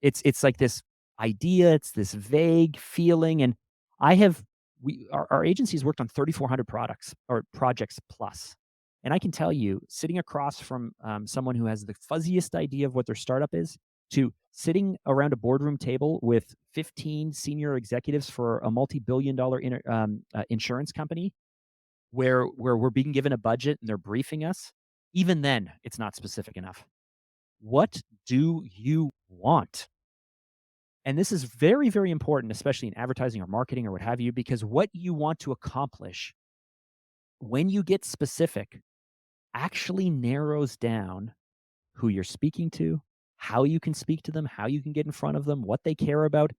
It's like this idea, it's this vague feeling, and I have our agency's worked on 3,400 products or projects plus, and I can tell you, sitting across from, someone who has the fuzziest idea of what their startup is, to sitting around a boardroom table with 15 senior executives for a multi-billion-dollar insurance company, where we're being given a budget and they're briefing us, even then, it's not specific enough. What do you want? And this is very, very important, especially in advertising or marketing or what have you, because what you want to accomplish when you get specific actually narrows down who you're speaking to, how you can speak to them, how you can get in front of them, what they care about.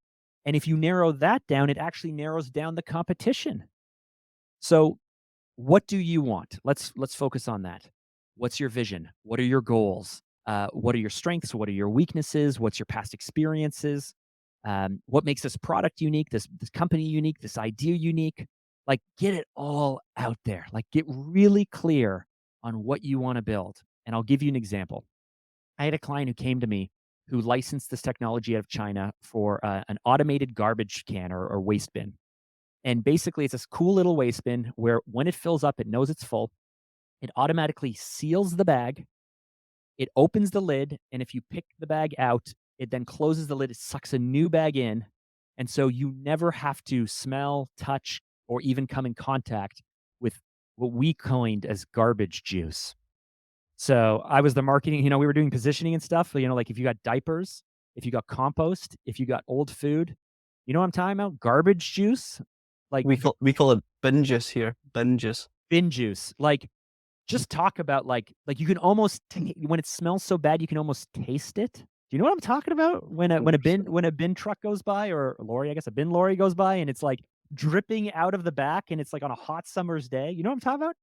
And if you narrow that down, it actually narrows down the competition. So, what do you want? Let's focus on that. What's your vision? What are your goals? What are your strengths? What are your weaknesses? What's your past experiences? What makes this product unique? This company unique? This idea unique? Like, get it all out there. Like, get really clear on what you want to build. And I'll give you an example. I had a client who came to me who licensed this technology out of China for an automated garbage can or waste bin. And basically, it's this cool little waste bin where when it fills up, it knows it's full. It automatically seals the bag. It opens the lid. And if you pick the bag out, it then closes the lid. It sucks a new bag in. And so you never have to smell, touch, or even come in contact with what we coined as garbage juice. So I was the marketing, we were doing positioning and stuff. Like if you got diapers, if you got compost, if you got old food, you know what I'm talking about? Garbage juice, like We call it bin juice here. Bin juice. bin juice. Like just talk about like you can almost when it smells so bad, you can almost taste it. Do you know what I'm talking about? When a bin truck goes by or a lorry, I guess a bin lorry goes by and it's like dripping out of the back and it's like on a hot summer's day. You know what I'm talking about?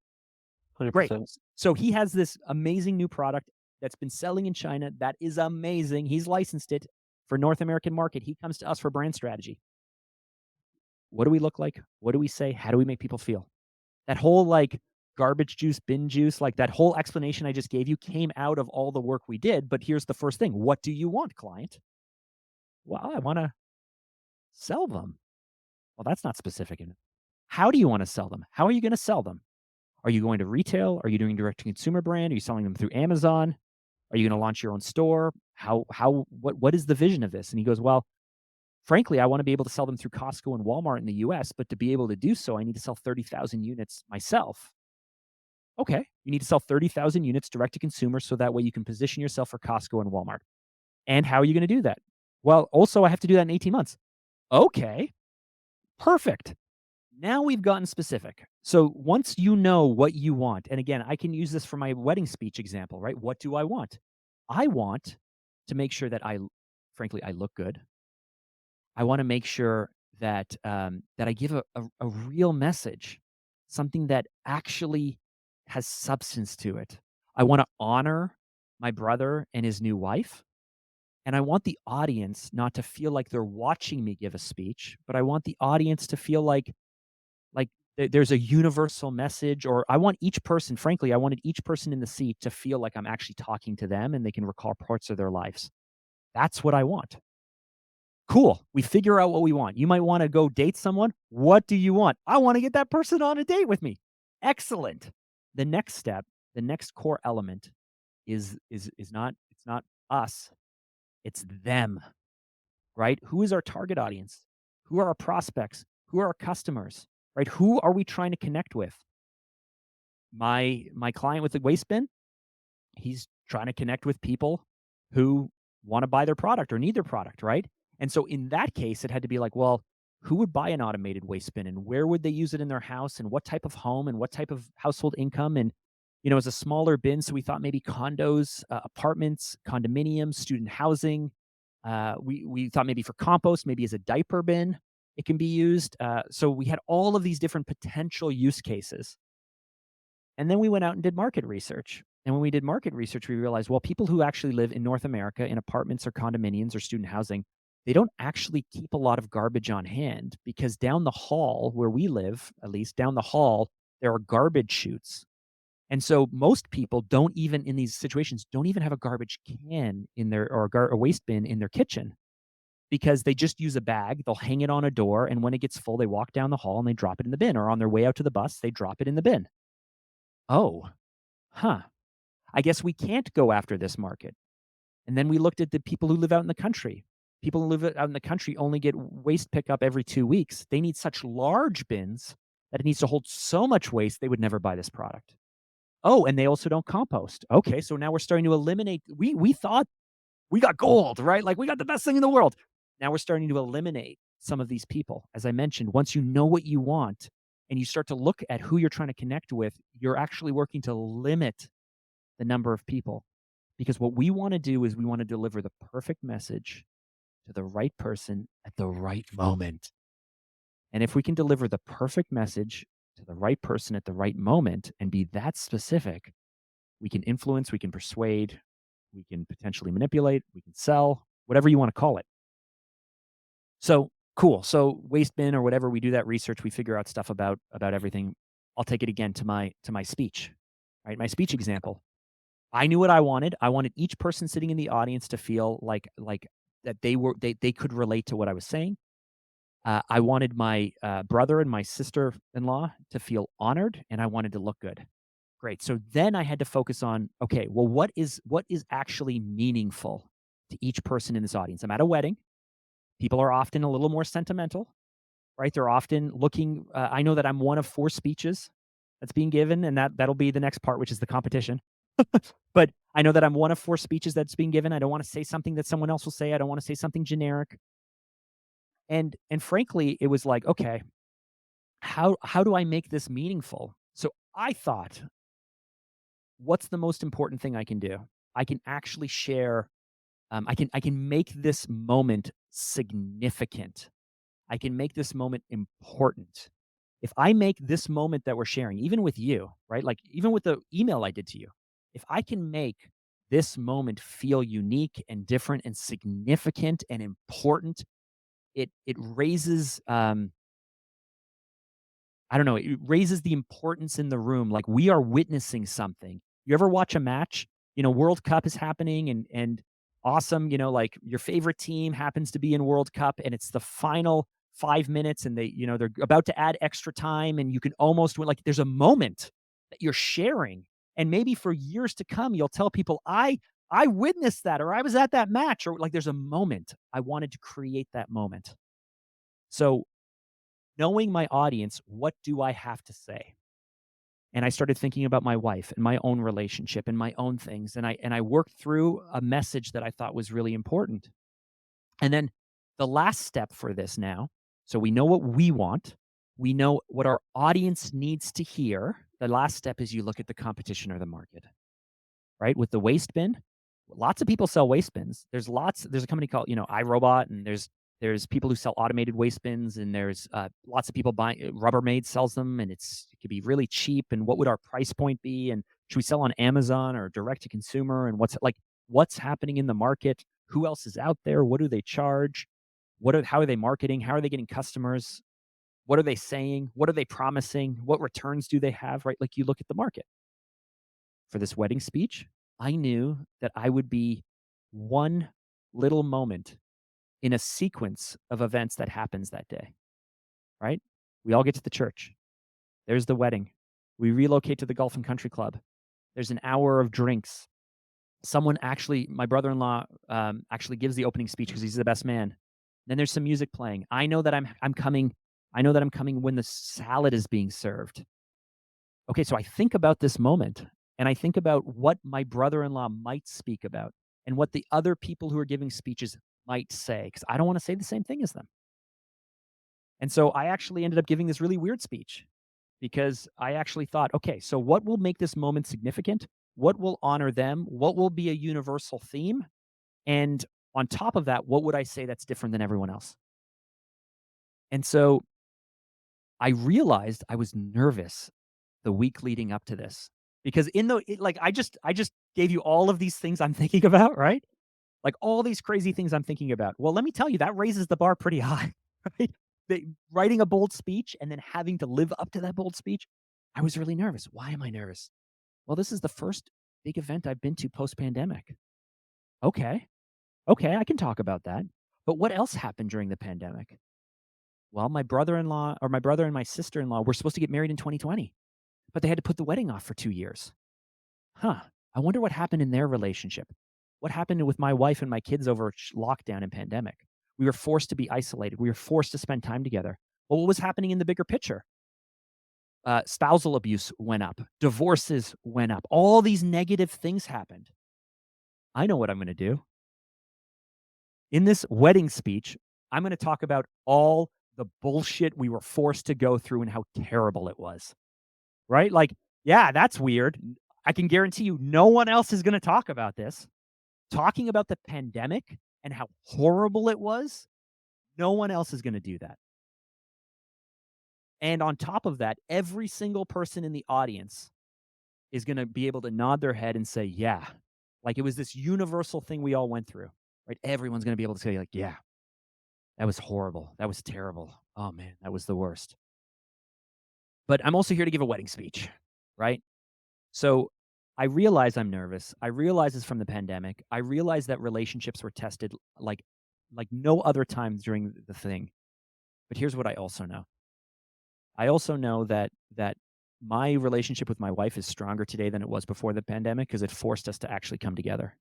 Great. 100%. So he has this amazing new product that's been selling in China that is amazing. He's licensed it for North American market. He comes to us for brand strategy. What do we look like? What do we say? How do we make people feel? That whole like garbage juice, bin juice, like that whole explanation I just gave you came out of all the work we did. But here's the first thing. What do you want, client? Well, I want to sell them. Well, that's not specific enough. How do you want to sell them? How are you going to sell them? Are you going to retail? Are you doing direct to consumer brand? Are you selling them through Amazon? Are you going to launch your own store? What is the vision of this? And he goes, well, frankly, I want to be able to sell them through Costco and Walmart in the US, but to be able to do so, I need to sell 30,000 units myself. Okay, you need to sell 30,000 units direct to consumer so that way you can position yourself for Costco and Walmart. And how are you going to do that? Well, also I have to do that in 18 months. Okay, perfect. Now we've gotten specific. So once you know what you want, and again, I can use this for my wedding speech example, right? What do I want? I want to make sure that frankly, I look good. I want to make sure that that I give a real message, something that actually has substance to it. I want to honor my brother and his new wife, and I want the audience not to feel like they're watching me give a speech, but I want the audience to feel like there's a universal message, or I want each person, frankly, I wanted each person in the seat to feel like I'm actually talking to them and they can recall parts of their lives. That's what I want. Cool. We figure out what we want. You might want to go date someone. What do you want? I want to get that person on a date with me. Excellent. The next step, the next core element is not it's not us, it's them, right? Who is our target audience? Who are our prospects? Who are our customers? Right? Who are we trying to connect with? My client with the waste bin, he's trying to connect with people who want to buy their product or need their product, right? And so in that case, it had to be like, well, who would buy an automated waste bin and where would they use it in their house and what type of home and what type of household income? And it's a smaller bin, so we thought maybe condos, apartments, condominiums, student housing. We thought maybe for compost, maybe as a diaper bin, it can be used. So we had all of these different potential use cases. And then we went out and did market research. And when we did market research, we realized, well, people who actually live in North America in apartments or condominiums or student housing, they don't actually keep a lot of garbage on hand because down the hall where we live, at least down the hall, there are garbage chutes. And so most people don't even in these situations don't even have a garbage can in their or a waste bin in their kitchen because they just use a bag, they'll hang it on a door, and when it gets full, they walk down the hall and they drop it in the bin, or on their way out to the bus, they drop it in the bin. Oh, huh. I guess we can't go after this market. And then we looked at the people who live out in the country. People who live out in the country only get waste pickup every 2 weeks. They need such large bins that it needs to hold so much waste, they would never buy this product. Oh, and they also don't compost. Okay, so now we're starting to eliminate. We thought we got gold, right? Like we got the best thing in the world. Now we're starting to eliminate some of these people. As I mentioned, once you know what you want and you start to look at who you're trying to connect with, you're actually working to limit the number of people because what we want to do is we want to deliver the perfect message to the right person at the right moment. And if we can deliver the perfect message to the right person at the right moment and be that specific, we can influence, we can persuade, we can potentially manipulate, we can sell, whatever you want to call it. So cool. So waste bin or whatever, we do that research, we figure out stuff about everything. I'll take it again to my speech. Right? My speech example. I knew what I wanted. I wanted each person sitting in the audience to feel like that they could relate to what I was saying. I wanted my brother and my sister-in-law to feel honored, and I wanted to look good. Great. So then I had to focus on, okay, well, what is actually meaningful to each person in this audience? I'm at a wedding. People are often a little more sentimental, right? They're often looking. I know that I'm one of 4 speeches that's being given, and that'll be the next part, which is the competition. But I know that I'm one of 4 speeches that's being given. I don't want to say something that someone else will say. I don't want to say something generic. And frankly, it was like, okay, how do I make this meaningful? So I thought, what's the most important thing I can do? I can actually share. I can make this moment significant. I can make this moment important. If I make this moment that we're sharing, even with you, right? Like even with the email I did to you, if I can make this moment feel unique and different and significant and important, it raises I don't know, it raises the importance in the room, like, we are witnessing something. You ever watch a match? You know, World Cup is happening and awesome, you know, like, your favorite team happens to be in World Cup, and it's the final 5 minutes, and they're about to add extra time, and you can almost win like, there's a moment that you're sharing, and maybe for years to come, you'll tell people, I witnessed that," or, "I was at that match," or, like, there's a moment. I wanted to create that moment. So knowing my audience, what do I have to say? And I started thinking about my wife and my own relationship and my own things. And I worked through a message that I thought was really important. And then the last step for this now, so we know what we want, we know what our audience needs to hear. The last step is you look at the competition or the market, right? With the waste bin, lots of people sell waste bins. There's a company called, iRobot, and there's people who sell automated waste bins, and there's lots of people buying Rubbermaid sells them, and it could be really cheap. And what would our price point be? And should we sell on Amazon or direct to consumer? And what's happening in the market? Who else is out there? What do they charge? How are they marketing? How are they getting customers? What are they saying? What are they promising? What returns do they have? Right? Like, you look at the market. For this wedding speech, I knew that I would be one little moment in a sequence of events that happens that day, right? We all get to the church. There's the wedding. We relocate to the Golf and Country Club. There's an hour of drinks. My brother-in-law, actually gives the opening speech because he's the best man. Then there's some music playing. I know that I'm coming. I know that I'm coming when the salad is being served. Okay, so I think about this moment, and I think about what my brother-in-law might speak about and what the other people who are giving speeches might say, because I don't want to say the same thing as them. And so I actually ended up giving this really weird speech because I actually thought, okay, so what will make this moment significant? What will honor them? What will be a universal theme? And on top of that, what would I say that's different than everyone else? And so I realized I was nervous the week leading up to this because I just gave you all of these things I'm thinking about, right? Like, all these crazy things I'm thinking about. Well, let me tell you, that raises the bar pretty high, right? Writing a bold speech and then having to live up to that bold speech, I was really nervous. Why am I nervous? Well, this is the first big event I've been to post pandemic. Okay. Okay. I can talk about that. But what else happened during the pandemic? Well, my brother and my sister in law were supposed to get married in 2020, but they had to put the wedding off for 2 years. Huh. I wonder what happened in their relationship. What happened with my wife and my kids over lockdown and pandemic? We were forced to be isolated. We were forced to spend time together. Well, what was happening in the bigger picture? Spousal abuse went up. Divorces went up. All these negative things happened. I know what I'm going to do. In this wedding speech, I'm going to talk about all the bullshit we were forced to go through and how terrible it was. Right? Like, yeah, that's weird. I can guarantee you no one else is gonna talk about this. Talking about the pandemic and how horrible it was, no one else is gonna do that. And on top of that, every single person in the audience is gonna be able to nod their head and say, "Yeah." Like it was this universal thing we all went through, right? Everyone's gonna be able to say, like, "Yeah, that was horrible. That was terrible. Oh man, that was the worst." But I'm also here to give a wedding speech, right? So I realize I'm nervous. I realize it's from the pandemic. I realize that relationships were tested like no other time during the thing. But here's what I also know. I also know that my relationship with my wife is stronger today than it was before the pandemic because it forced us to actually come together.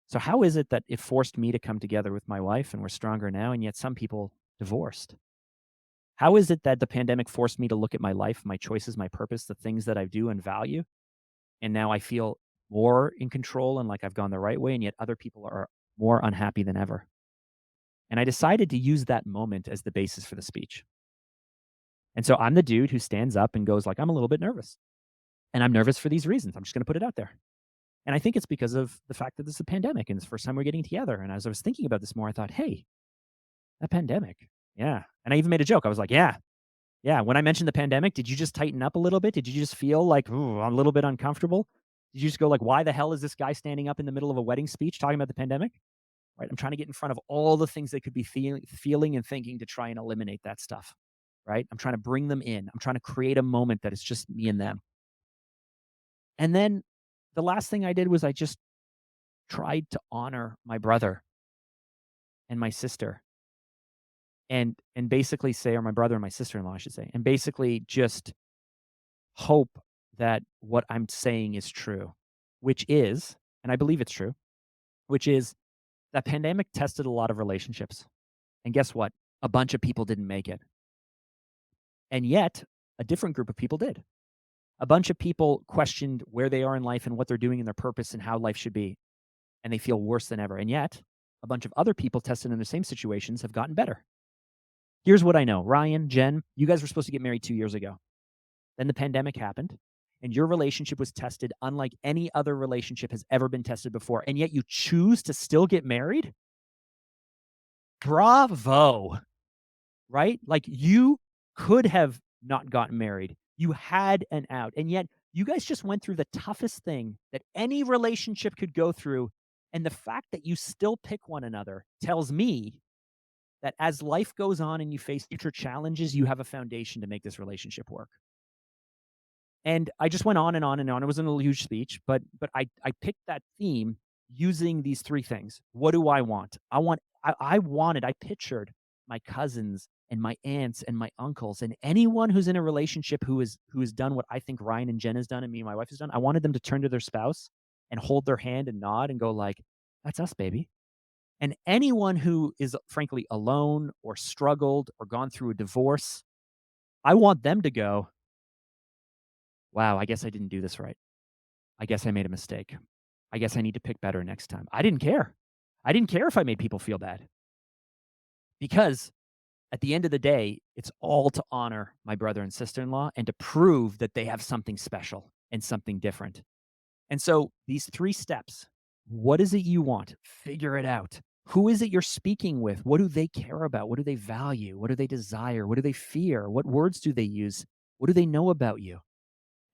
So how is it that it forced me to come together with my wife and we're stronger now and yet some people divorced? How is it that the pandemic forced me to look at my life, my choices, my purpose, the things that I do and value, and now I feel more in control and like I've gone the right way, and yet other people are more unhappy than ever? And I decided to use that moment as the basis for the speech. And so I'm the dude who stands up and goes like, "I'm a little bit nervous. And I'm nervous for these reasons. I'm just gonna put it out there." And I think it's because of the fact that this is a pandemic and it's the first time we're getting together. And as I was thinking about this more, I thought, hey, that pandemic. Yeah. And I even made a joke. I was like, yeah, yeah. When I mentioned the pandemic, did you just tighten up a little bit? Did you just feel like, ooh, I'm a little bit uncomfortable? Did you just go like, why the hell is this guy standing up in the middle of a wedding speech talking about the pandemic? Right. I'm trying to get in front of all the things they could be feeling and thinking to try and eliminate that stuff. Right. I'm trying to bring them in. I'm trying to create a moment that is just me and them. And then the last thing I did was I just tried to honor my brother and my sister and basically say, or my brother and my sister-in-law, I should say, and basically just hope that what I'm saying is true, which is, and I believe it's true, which is that pandemic tested a lot of relationships. And guess what? A bunch of people didn't make it. And yet, a different group of people did. A bunch of people questioned where they are in life and what they're doing and their purpose and how life should be. And they feel worse than ever. And yet, a bunch of other people tested in the same situations have gotten better. Here's what I know. Ryan, Jen, you guys were supposed to get married 2 years ago. Then the pandemic happened, and your relationship was tested unlike any other relationship has ever been tested before. And yet you choose to still get married? Bravo. Right? Like you could have not gotten married. You had an out. And yet you guys just went through the toughest thing that any relationship could go through. And the fact that you still pick one another tells me that as life goes on and you face future challenges, you have a foundation to make this relationship work. And I just went on and on and on. It wasn't a huge speech, but I picked that theme using these three things. What do I want? I pictured my cousins and my aunts and my uncles and anyone who's in a relationship who has done what I think Ryan and Jen has done and me and my wife has done. I wanted them to turn to their spouse and hold their hand and nod and go like, "That's us, baby." And anyone who is frankly alone or struggled or gone through a divorce, I want them to go, "Wow, I guess I didn't do this right. I guess I made a mistake. I guess I need to pick better next time." I didn't care. I didn't care if I made people feel bad because at the end of the day, it's all to honor my brother and sister-in-law and to prove that they have something special and something different. And so these 3 steps, what is it you want? Figure it out. Who is it you're speaking with? What do they care about? What do they value? What do they desire? What do they fear? What words do they use? What do they know about you?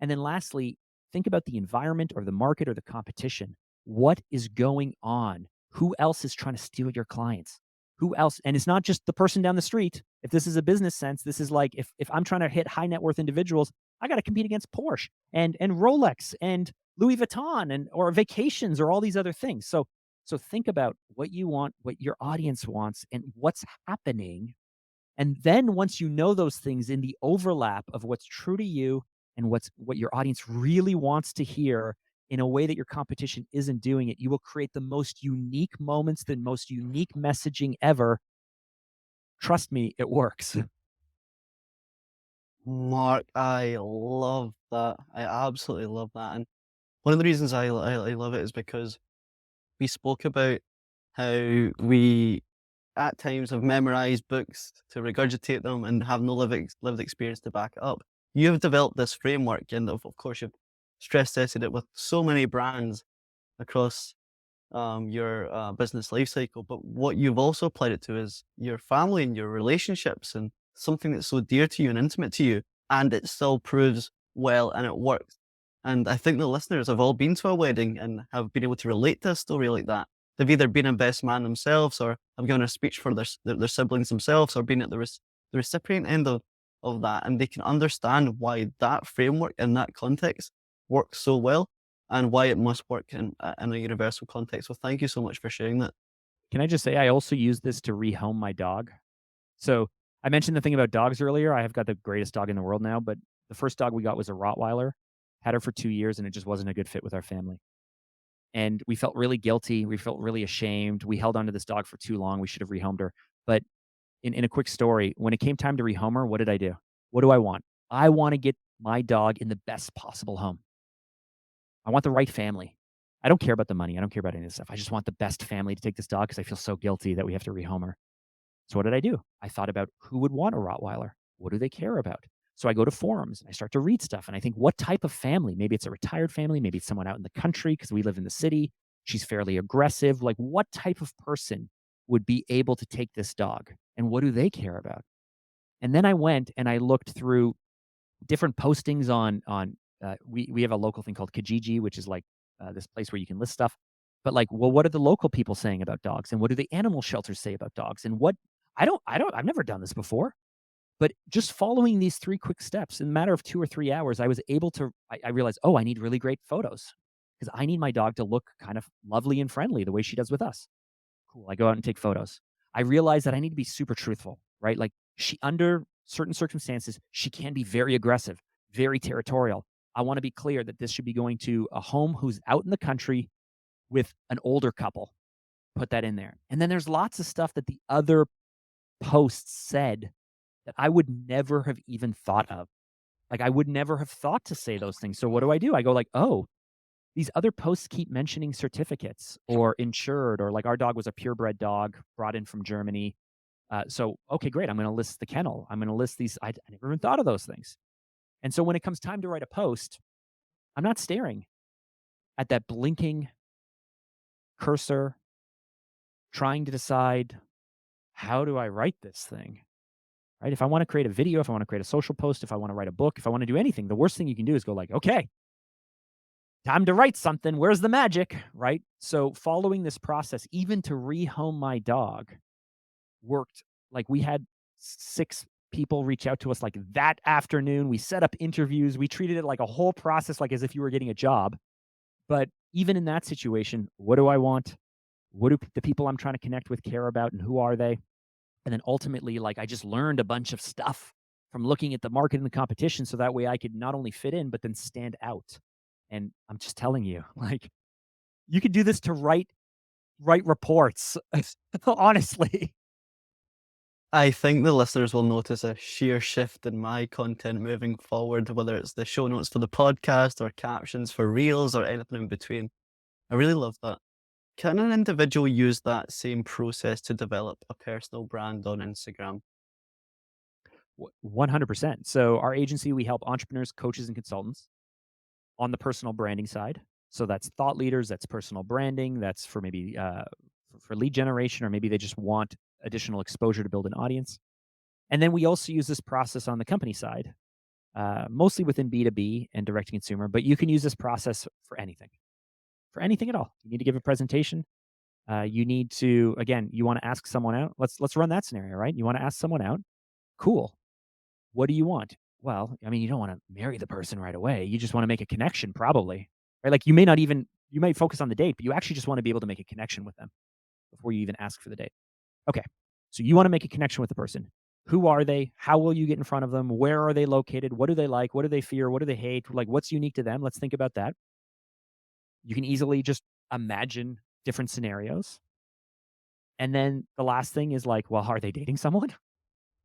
And then lastly, think about the environment or the market or the competition. What is going on? Who else is trying to steal your clients? Who else? And it's not just the person down the street. If this is a business sense, this is like if I'm trying to hit high net worth individuals, I got to compete against Porsche and Rolex and Louis Vuitton and or vacations or all these other things. So think about what you want, what your audience wants, and what's happening. And then once you know those things in the overlap of what's true to you and what your audience really wants to hear in a way that your competition isn't doing it, you will create the most unique moments, the most unique messaging ever. Trust me, it works. Mark, I love that. I absolutely love that. And one of the reasons I love it is because we spoke about how we at times have memorized books to regurgitate them and have no lived experience to back it up. You have developed this framework, and of course, you've stress tested it with so many brands across your business life cycle. But what you've also applied it to is your family and your relationships and something that's so dear to you and intimate to you. And it still proves well and it works. And I think the listeners have all been to a wedding and have been able to relate to a story like that. They've either been a best man themselves or have given a speech for their siblings themselves or been at the recipient end of that. And they can understand why that framework in that context works so well and why it must work in a universal context. So thank you so much for sharing that. Can I just say I also use this to rehome my dog? So, I mentioned the thing about dogs earlier. I have got the greatest dog in the world now, but the first dog we got was a Rottweiler. Had her for 2 years, and it just wasn't a good fit with our family. And we felt really guilty. We felt really ashamed. We held onto this dog for too long. We should have rehomed her. But in a quick story, when it came time to rehome her, what did I do? What do I want? I wanna get my dog in the best possible home. I want the right family. I don't care about the money. I don't care about any of this stuff. I just want the best family to take this dog because I feel so guilty that we have to rehome her. So what did I do? I thought about who would want a Rottweiler? What do they care about? So I go to forums and I start to read stuff and I think, what type of family? Maybe it's a retired family, maybe it's someone out in the country because we live in the city. She's fairly aggressive. Like, what type of person would be able to take this dog? And what do they care about? And then I went and I looked through different postings on we have a local thing called Kijiji, which is like this place where you can list stuff. But like, well, what are the local people saying about dogs, and what do the animal shelters say about dogs, and what I've never done this before. But just following these 3 quick steps in a matter of 2 or 3 hours, I was able to I realized, "Oh, I need really great photos because I need my dog to look kind of lovely and friendly the way she does with us." Cool, I go out and take photos. I realized that I need to be super truthful, right? Like, she under certain circumstances, she can be very aggressive, very territorial. I wanna be clear that this should be going to a home who's out in the country with an older couple. Put that in there. And then there's lots of stuff that the other posts said that I would never have even thought of. Like, I would never have thought to say those things. So what do? I go like, "Oh, these other posts keep mentioning certificates or insured," or like our dog was a purebred dog brought in from Germany. So, okay, great. I'm going to list the kennel. I'm going to list these. I never even thought of those things. And so when it comes time to write a post, I'm not staring at that blinking cursor, trying to decide, how do I write this thing? Right? If I want to create a video, if I want to create a social post, if I want to write a book, if I want to do anything, the worst thing you can do is go like, okay, time to write something. Where's the magic? Right? So following this process, even to rehome my dog, worked. Like, we had 6 people reach out to us like that afternoon. We set up interviews. We treated it like a whole process, like as if you were getting a job. But even in that situation, what do I want? What do the people I'm trying to connect with care about, and who are they? And then ultimately, like, I just learned a bunch of stuff from looking at the market and the competition so that way I could not only fit in, but then stand out. And I'm just telling you, like, you could do this to write reports, honestly. I think the listeners will notice a sheer shift in my content moving forward, whether it's the show notes for the podcast or captions for reels or anything in between. I really love that. Can an individual use that same process to develop a personal brand on Instagram? 100%. So our agency, we help entrepreneurs, coaches, and consultants on the personal branding side. So that's thought leaders, that's personal branding, that's for maybe for lead generation, or maybe they just want additional exposure to build an audience. And then we also use this process on the company side, mostly within B2B and direct to consumer, but you can use this process for anything at all. You need to give a presentation. You need to, again, you want to ask someone out. Let's run that scenario, right? You want to ask someone out. Cool. What do you want? Well, I mean, you don't want to marry the person right away. You just want to make a connection, probably. Right? Like, you may focus on the date, but you actually just want to be able to make a connection with them before you even ask for the date. Okay. So you want to make a connection with the person. Who are they? How will you get in front of them? Where are they located? What do they like? What do they fear? What do they hate? Like, what's unique to them? Let's think about that. You can easily just imagine different scenarios. And then the last thing is like, well, are they dating someone?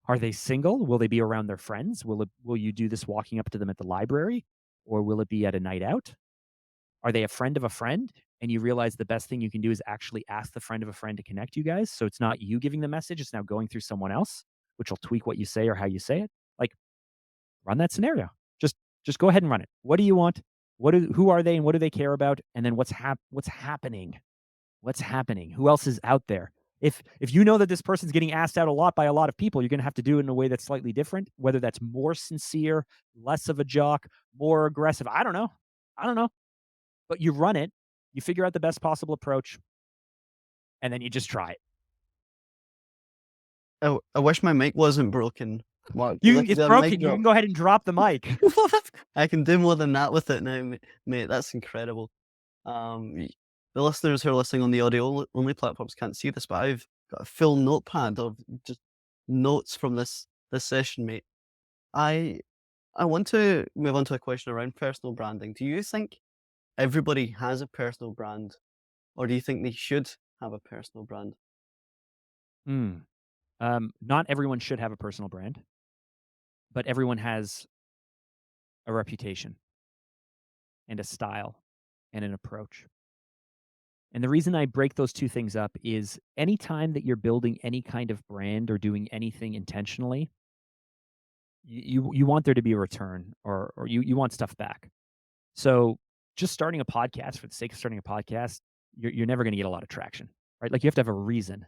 Are they single? Will they be around their friends? Will you do this walking up to them at the library, or will it be at a night out? Are they a friend of a friend? And you realize the best thing you can do is actually ask the friend of a friend to connect you guys. So it's not you giving the message, it's now going through someone else, which will tweak what you say or how you say it. Like, run that scenario. Just just go ahead and run it. What do you want? Who are they and what do they care about? And then what's happening? What's happening? Who else is out there? If you know that this person's getting asked out a lot by a lot of people, you're gonna have to do it in a way that's slightly different, whether that's more sincere, less of a jock, more aggressive. I don't know. I don't know. But you run it, you figure out the best possible approach, and then you just try it. I wish my mic wasn't broken, Mark. You Look at it's the mic broken. You can drop. go ahead and drop the mic. I can do more than that with it now, mate. That's incredible. Y the listeners who are listening on the audio only platforms can't see this, but I've got a full notepad of just notes from this session, mate. I I want to move on to a question around personal branding. Do you think everybody has a personal brand, or do you think they should have a personal brand? Mm. Not everyone should have a personal brand, but everyone has a reputation and a style and an approach. And the reason I break those 2 things up is anytime that you're building any kind of brand or doing anything intentionally, you want there to be a return or you want stuff back. So, just starting a podcast for the sake of starting a podcast, you're never gonna get a lot of traction, right? Like, you have to have a reason.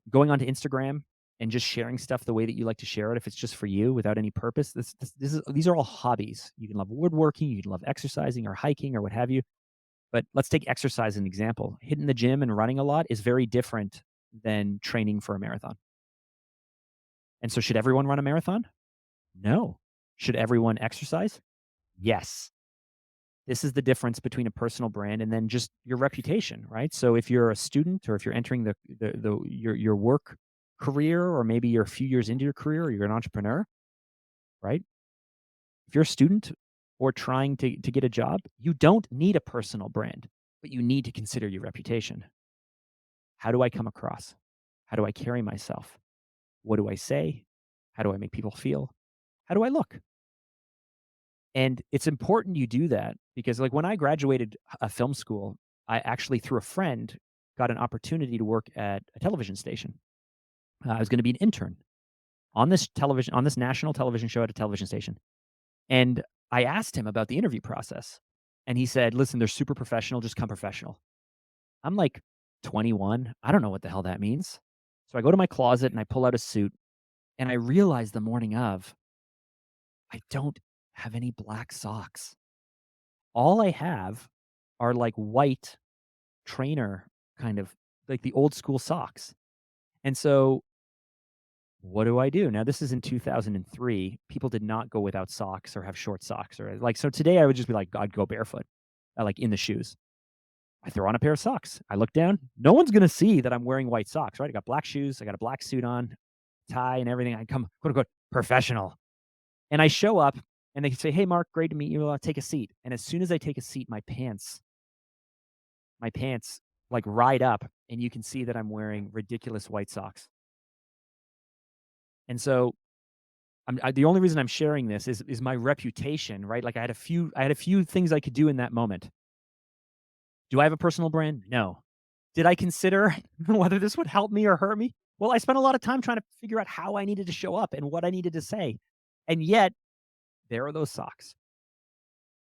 Going onto Instagram and just sharing stuff the way that you like to share it, if it's just for you without any purpose, these are all hobbies. You can love woodworking, you can love exercising or hiking or what have you. But let's take exercise as an example. Hitting the gym and running a lot is very different than training for a marathon. And so should everyone run a marathon? No. Should everyone exercise? Yes. This is the difference between a personal brand and then just your reputation, right? So if you're a student or if you're entering your work career or maybe you're a few years into your career or you're an entrepreneur, right? If you're a student or trying to get a job, you don't need a personal brand, but you need to consider your reputation. How do I come across? How do I carry myself? What do I say? How do I make people feel? How do I look? And it's important you do that because, like, when I graduated a film school, I actually, through a friend, got an opportunity to work at a television station. I was going to be an intern on this national television show at a television station. And I asked him about the interview process. And he said, listen, they're super professional. Just come professional. I'm like 21. I don't know what the hell that means. So I go to my closet and I pull out a suit and I realize the morning of, I don't have any black socks. All I have are like white trainer kind of like the old school socks. And so what do I do? Now this is in 2003. People did not go without socks or have short socks or like so today I would just be like I'd go barefoot. Like in the shoes. I throw on a pair of socks. I look down. No one's gonna see that I'm wearing white socks, right? I got black shoes, I got a black suit on, tie and everything. I come quote unquote professional. And I show up and they say, "Hey Mark, great to meet you. Take a seat." And as soon as I take a seat, my pants like ride up and you can see that I'm wearing ridiculous white socks. And so the only reason I'm sharing this is my reputation, right? Like I had a few things I could do in that moment. Do I have a personal brand? No. Did I consider whether this would help me or hurt me? Well, I spent a lot of time trying to figure out how I needed to show up and what I needed to say. And yet, there are those socks.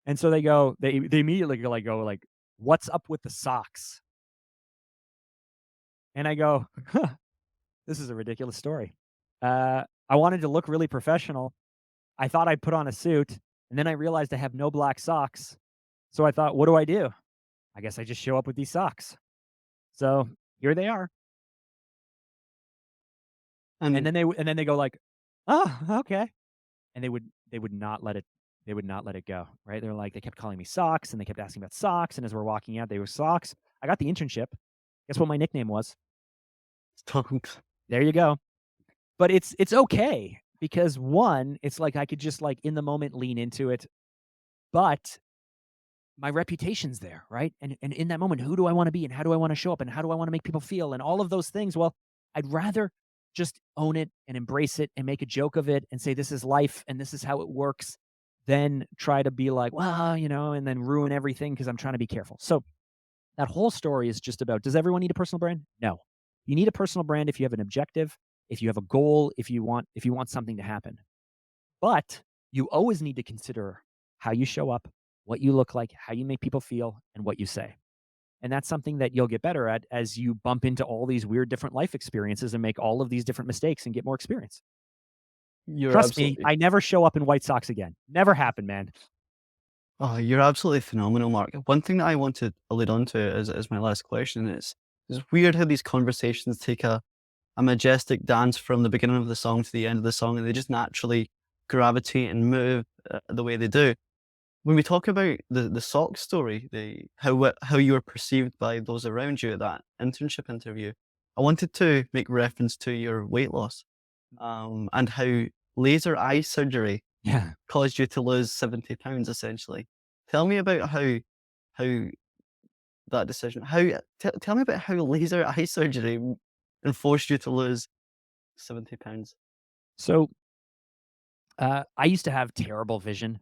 And so they immediately go like, "What's up with the socks?" And I go, "Huh, this is a ridiculous story." I wanted to look really professional. I thought I'd put on a suit, and then I realized I have no black socks. So I thought, "What do I do? I guess I just show up with these socks." So, here they are. And And then they go like, "Oh, okay." And they would not let it go, right? They're like they kept calling me Socks, and they kept asking about socks, and as we're walking out, they were Socks. I got the internship. Guess what my nickname was? stonks. There you go. But it's okay because, 1, it's like I could just, like, in the moment lean into it, but my reputation's there, right? And in that moment, who do I wanna be, and how do I wanna show up, and how do I wanna make people feel, and all of those things, well, I'd rather just own it and embrace it and make a joke of it and say, "This is life and this is how it works," than try to be like, "Well," and then ruin everything because 'cause I'm trying to be careful. So, that whole story is just about, does everyone need a personal brand? No. You need a personal brand if you have an objective, if you have a goal, if you want something to happen. But you always need to consider how you show up what you look like, how you make people feel, and what you say. And that's something that you'll get better at as you bump into all these weird different life experiences and make all of these different mistakes and get more experience. You're Trust me, absolutely I never show up in white socks again. Never happened, man. Oh, you're absolutely phenomenal, Mark. One thing that I want to allude on to as my last question is it's weird how these conversations take a majestic dance from the beginning of the song to the end of the song, and they just naturally gravitate and move the way they do. When we talk about the sock story, how you were perceived by those around you at that internship interview, I wanted to make reference to your weight loss, and how laser eye surgery Yeah. caused you to lose 70 pounds essentially. Tell me about how that decision how tell me about how laser eye surgery enforced you to lose 70 pounds. So I used to have terrible vision.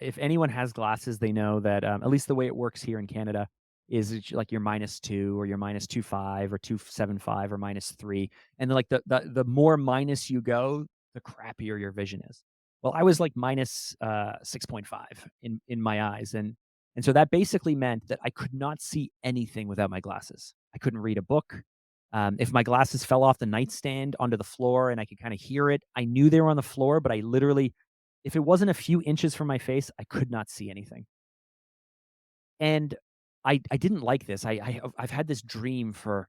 If anyone has glasses, they know that at least the way it works here in Canada is it's like you're -2 or you're -2.5 or 2.75 or -3, and then like the more minus you go, the crappier your vision is. Well, I was like minus 6.5 in my eyes, and so that basically meant that I could not see anything without my glasses. I couldn't read a book. If my glasses fell off the nightstand onto the floor and I could kind of hear it, I knew they were on the floor, but I literally, if it wasn't a few inches from my face, I could not see anything. And I didn't like this. I've had this dream for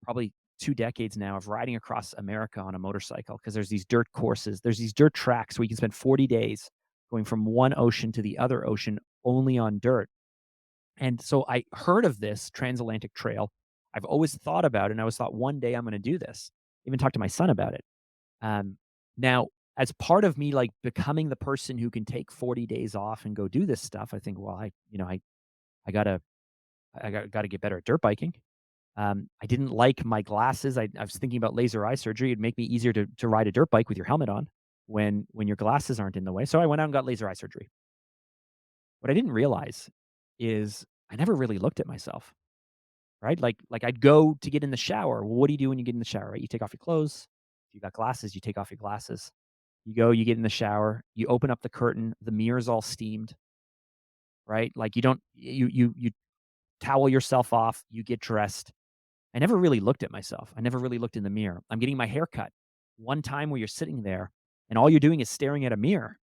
probably 2 decades now of riding across America on a motorcycle because there's these dirt courses, there's these dirt tracks where you can spend 40 days going from one ocean to the other ocean only on dirt. And so I heard of this transatlantic trail. I've always thought about it, and I always thought one day I'm going to do this. Even talked to my son about it. Um, Now, as part of me like becoming the person who can take 40 days off and go do this stuff, I think, well, I gotta gotta get better at dirt biking. I didn't like my glasses. I was thinking about laser eye surgery. It'd make me easier to ride a dirt bike with your helmet on when your glasses aren't in the way. So I went out and got laser eye surgery. What I didn't realize is I never really looked at myself. Right? Like I'd go to get in the shower. Well, what do you do when you get in the shower, right? You take off your clothes. If you got glasses, you take off your glasses. You go, you get in the shower, you open up the curtain, the mirror's all steamed, right? Like you don't you towel yourself off, you get dressed. I never really looked at myself. I never really looked in the mirror. I'm getting my hair cut. One time where you're sitting there and all you're doing is staring at a mirror,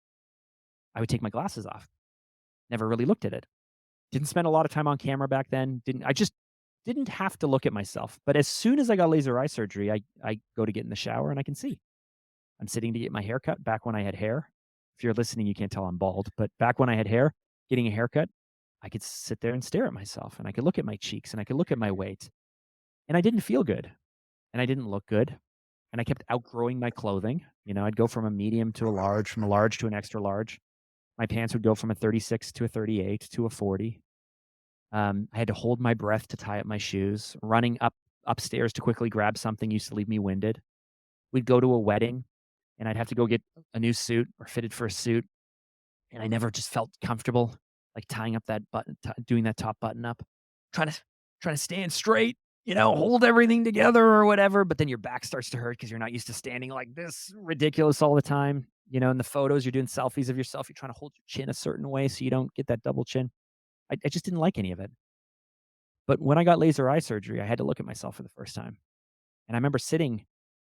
I would take my glasses off. Never really looked at it. Didn't spend a lot of time on camera back then. I just didn't have to look at myself. But as soon as I got laser eye surgery, I go to get in the shower and I can see. I'm sitting to get my hair cut back when I had hair. If you're listening, you can't tell I'm bald, but back when I had hair, getting a haircut, I could sit there and stare at myself and I could look at my cheeks and I could look at my weight. And I didn't feel good and I didn't look good. And I kept outgrowing my clothing. You know, I'd go from a medium to a large, from a large to an extra large. My pants would go from a 36 to a 38 to a 40. I had to hold my breath to tie up my shoes. Running upstairs to quickly grab something used to leave me winded. We'd go to a wedding, and I'd have to go get a new suit or fitted for a suit, and I never just felt comfortable, like tying up that button, doing that top button up, trying to trying to stand straight, you know, hold everything together or whatever. But then your back starts to hurt because you're not used to standing like this ridiculous all the time. You know, in the photos, you're doing selfies of yourself. You're trying to hold your chin a certain way so you don't get that double chin. I just didn't like any of it. But when I got laser eye surgery, I had to look at myself for the first time. And I remember sitting,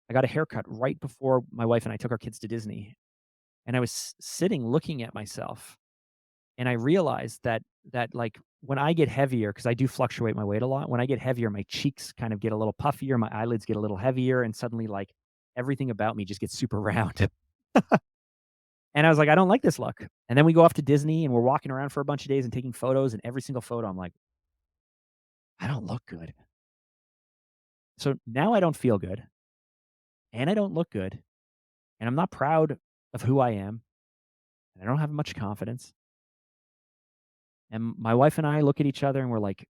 I got a haircut right before my wife and I took our kids to Disney. And I was sitting looking at myself and I realized that like when I get heavier, because I do fluctuate my weight a lot, when I get heavier, my cheeks kind of get a little puffier, my eyelids get a little heavier, and suddenly like everything about me just gets super round. And I was like, I don't like this look. And then we go off to Disney and we're walking around for a bunch of days and taking photos. And every single photo, I'm like, I don't look good. So now I don't feel good and I don't look good and I'm not proud of who I am and I don't have much confidence. And my wife and I look at each other and we're like,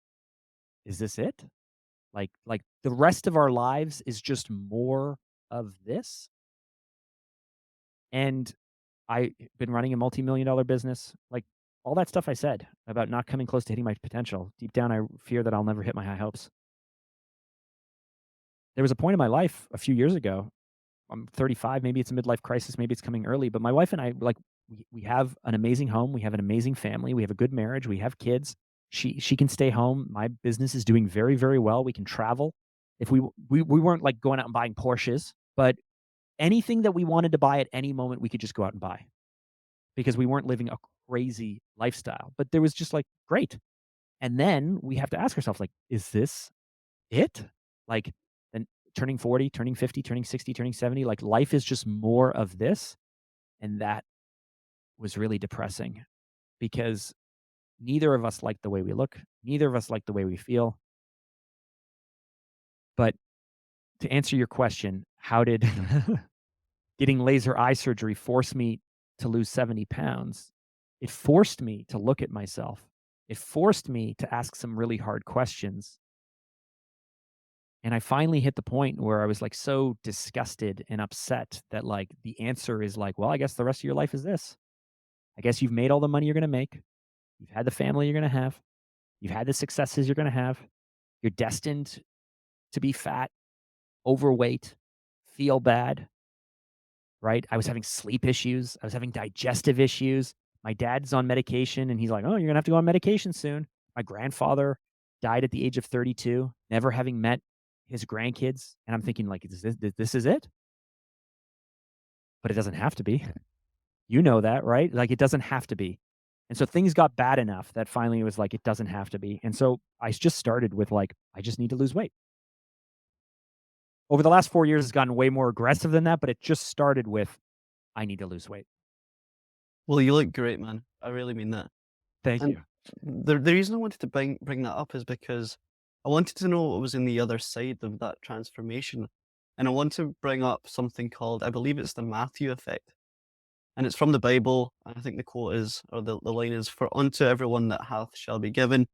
is this it? Like the rest of our lives is just more of this? And I been running a multi-million dollar business, like all that stuff I said about not coming close to hitting my potential. Deep down I fear that I'll never hit my high hopes. There was a point in my life a few years ago. I'm 35, maybe it's a midlife crisis, maybe it's coming early, but my wife and I like we have an amazing home, we have an amazing family, we have a good marriage, we have kids. She can stay home. My business is doing very, very well. We can travel. If we weren't like going out and buying Porsches, but anything that we wanted to buy at any moment, we could just go out and buy because we weren't living a crazy lifestyle. But there was just like great. And then we have to ask ourselves, like, is this it? Like, then turning 40, turning 50, turning 60, turning 70, like life is just more of this. And that was really depressing because neither of us like the way we look, neither of us like the way we feel. But to answer your question, how did getting laser eye surgery force me to lose 70 pounds? It forced me to look at myself. It forced me to ask some really hard questions. And I finally hit the point where I was like so disgusted and upset that like the answer is like, well, I guess the rest of your life is this. I guess you've made all the money you're going to make. You've had the family you're going to have. You've had the successes you're going to have. You're destined to be fat, overweight, feel bad, right? I was having sleep issues. I was having digestive issues. My dad's on medication and he's like, "Oh, you're going to have to go on medication soon." My grandfather died at the age of 32, never having met his grandkids, and I'm thinking like, this is it? But it doesn't have to be. You know that, right? Like, it doesn't have to be. And so things got bad enough that finally it was like, it doesn't have to be. And so I just started with like, I just need to lose weight. Over the last 4 years, it's gotten way more aggressive than that, but it just started with, I need to lose weight. Well, you look great, man. I really mean that. Thank And you. the reason I wanted to bring that up is because I wanted to know what was in the other side of that transformation. And I want to bring up something called, I believe it's the Matthew effect. And it's from the Bible. I think the quote is, or the line is, "For unto everyone that hath shall be given,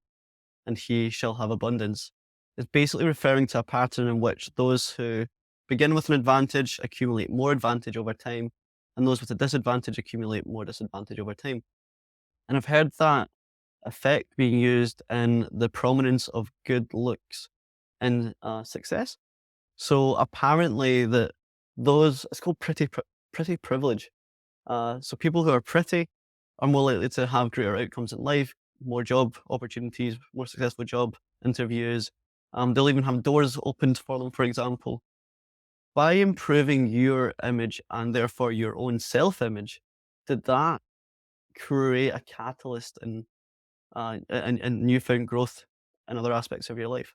and he shall have abundance." It's basically referring to a pattern in which those who begin with an advantage accumulate more advantage over time, and those with a disadvantage accumulate more disadvantage over time. And I've heard that effect being used in the prominence of good looks and success. So apparently, that those it's called pretty privilege. So people who are pretty are more likely to have greater outcomes in life, more job opportunities, more successful job interviews. They'll even have doors opened for them, for example. By improving your image and therefore your own self image, did that create a catalyst in newfound growth in other aspects of your life?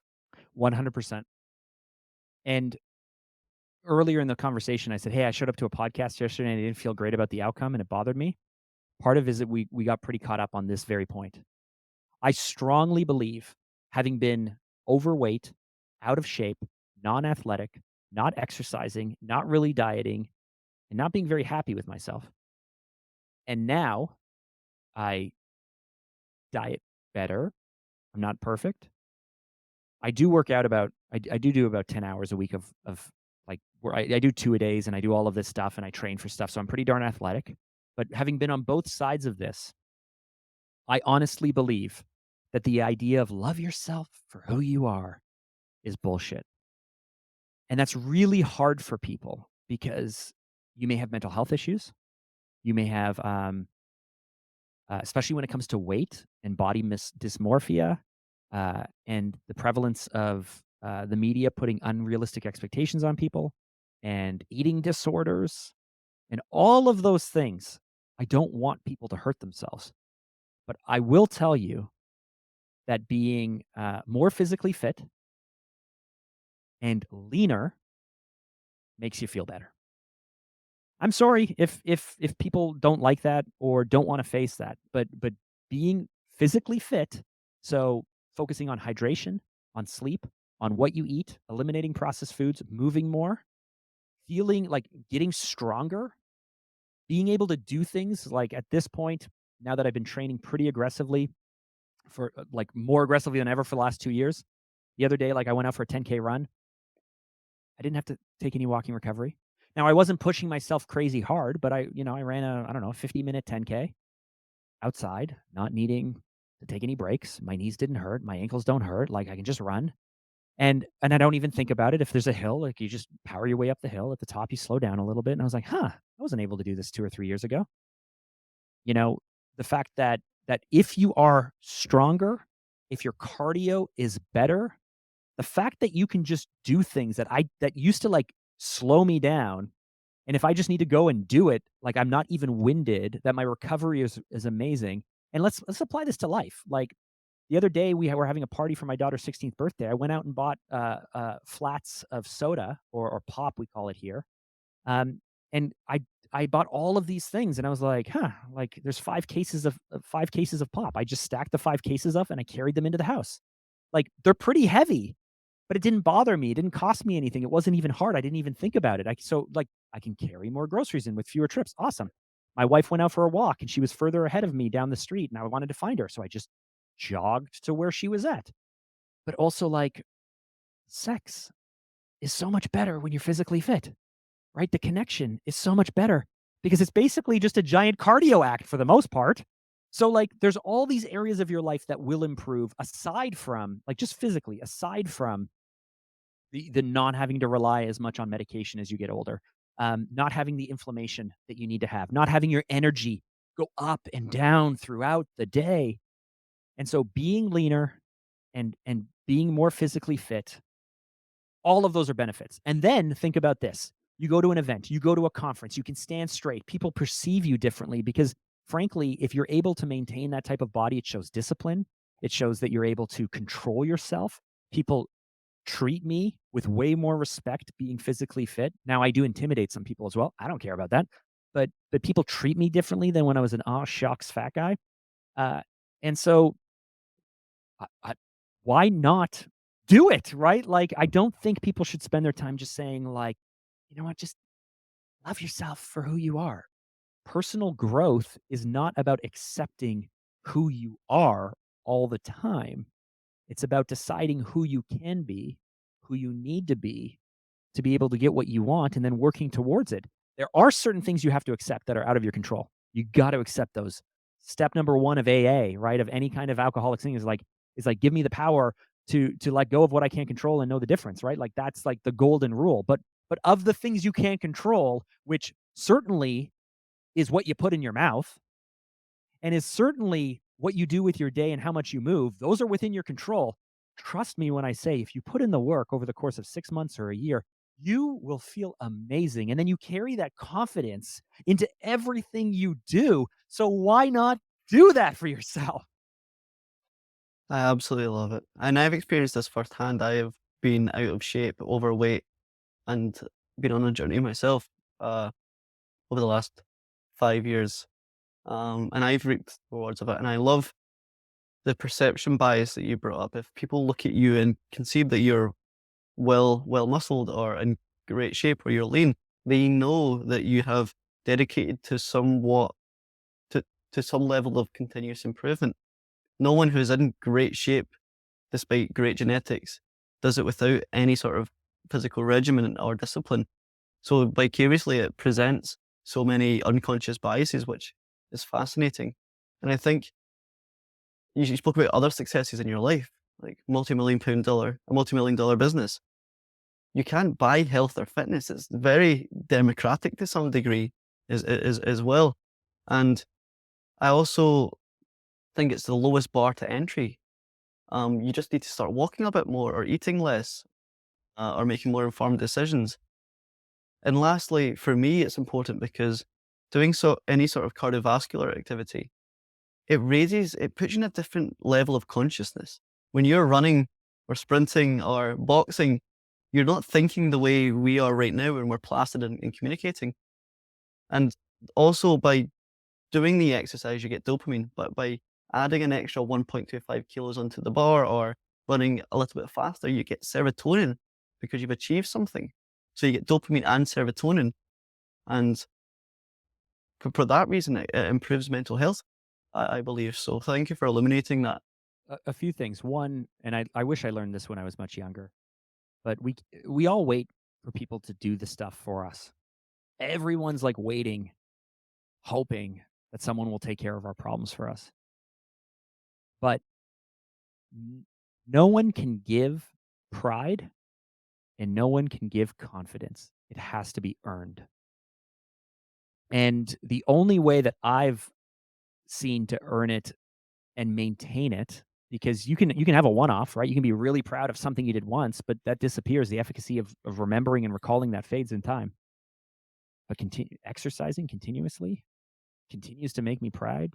100%. And earlier in the conversation, I said, "Hey, I showed up to a podcast yesterday and I didn't feel great about the outcome and it bothered me." Part of it is that we got pretty caught up on this very point. I strongly believe, having been overweight, out of shape, non-athletic, not exercising, not really dieting, and not being very happy with myself. And now I diet better. I'm not perfect. I do work out about I do about 10 hours a week of like where I do 2 a days and I do all of this stuff and I train for stuff. So I'm pretty darn athletic. But having been on both sides of this, I honestly believe that the idea of love yourself for who you are is bullshit. And that's really hard for people because you may have mental health issues. You may have, especially when it comes to weight and body dysmorphia, and the prevalence of the media putting unrealistic expectations on people and eating disorders and all of those things. I don't want people to hurt themselves. But I will tell you that being more physically fit and leaner makes you feel better. I'm sorry if people don't like that or don't want to face that, but being physically fit, so focusing on hydration, on sleep, on what you eat, eliminating processed foods, moving more, feeling like getting stronger, being able to do things like at this point, now that I've been training pretty aggressively for like more aggressively than ever for the last 2 years. The other day, like I went out for a 10K run. I didn't have to take any walking recovery. Now I wasn't pushing myself crazy hard, but I ran a, I don't know, 50-minute 10K outside, not needing to take any breaks. My knees didn't hurt. My ankles don't hurt. Like I can just run. And I don't even think about it. If there's a hill, like you just power your way up the hill. At the top, you slow down a little bit. And I was like, huh, I wasn't able to do this 2 or 3 years ago. You know, the fact that if you are stronger, if your cardio is better, the fact that you can just do things that used to, like, slow me down, and if I just need to go and do it, like, I'm not even winded, that my recovery is amazing. And let's apply this to life. Like, the other day, were having a party for my daughter's 16th birthday. I went out and bought, flats of soda or pop, we call it here. Um, and I bought all of these things, and I was like, "Huh, like, there's 5 cases of pop." I just stacked the 5 cases up, and I carried them into the house. Like, they're pretty heavy, but it didn't bother me. It didn't cost me anything. It wasn't even hard. I didn't even think about it. Like, I can carry more groceries in with fewer trips. Awesome. My wife went out for a walk, and she was further ahead of me down the street, and I wanted to find her, so I just jogged to where she was at. But also, like, sex is so much better when you're physically fit, right? The connection is so much better because it's basically just a giant cardio act for the most part. So, like, there's all these areas of your life that will improve aside from, like, just physically, aside from the not having to rely as much on medication as you get older, not having the inflammation that you need to have, not having your energy go up and down throughout the day. And so being leaner and being more physically fit, all of those are benefits. And then think about this. You go to an event, you go to a conference, you can stand straight. People perceive you differently because, frankly, if you're able to maintain that type of body, it shows discipline. It shows that you're able to control yourself. People treat me with way more respect being physically fit. Now, I do intimidate some people as well. I don't care about that. But people treat me differently than when I was an "aw shucks" fat guy. Uh, and so I why not do it, right? Like, I don't think people should spend their time just saying, like, "You know what? Just love yourself for who you are." Personal growth is not about accepting who you are all the time. It's about deciding who you can be, who you need to be able to get what you want, and then working towards it. There are certain things you have to accept that are out of your control. You got to accept those. Step number 1 of AA, right? Of any kind of alcoholic thing is like give me the power to let go of what I can't control and know the difference, right? Like, that's like the golden rule. But of the things you can't control, which certainly is what you put in your mouth, and is certainly what you do with your day and how much you move, those are within your control. Trust me when I say, if you put in the work over the course of 6 months or a year, you will feel amazing. And then you carry that confidence into everything you do. So why not do that for yourself? I absolutely love it. And I've experienced this firsthand. I have been out of shape, overweight, and been on a journey myself uh, over the last 5 years. And I've reaped the rewards of it. And I love the perception bias that you brought up. If people look at you and conceive that you're well muscled or in great shape or you're lean, they know that you have dedicated to to, to some level of continuous improvement. No one who's in great shape, despite great genetics, does it without any sort of physical regimen or discipline. So vicariously, it presents so many unconscious biases, which is fascinating. And I think you spoke about other successes in your life, like a multi-million dollar business. You can't buy health or fitness. It's very democratic to some degree as well. And I also think it's the lowest bar to entry. You just need to start walking a bit more or eating less or making more informed decisions. And lastly, for me, it's important because doing any sort of cardiovascular activity, it puts you in a different level of consciousness. When you're running or sprinting or boxing, you're not thinking the way we are right now when we're placid and communicating. And also by doing the exercise, you get dopamine, but by adding an extra 1.25 kilos onto the bar or running a little bit faster, you get serotonin because you've achieved something. So you get dopamine and serotonin. And for that reason, it improves mental health, I believe. So thank you for illuminating that. A few things. One, and I wish I learned this when I was much younger, but we all wait for people to do the stuff for us. Everyone's like waiting, hoping that someone will take care of our problems for us. But no one can give pride and no one can give confidence. It has to be earned. And the only way that I've seen to earn it and maintain it because you can have a one-off, right? You can be really proud of something you did once, but that disappears. The efficacy of remembering and recalling that fades in time. But continue exercising continuously continues to make me proud.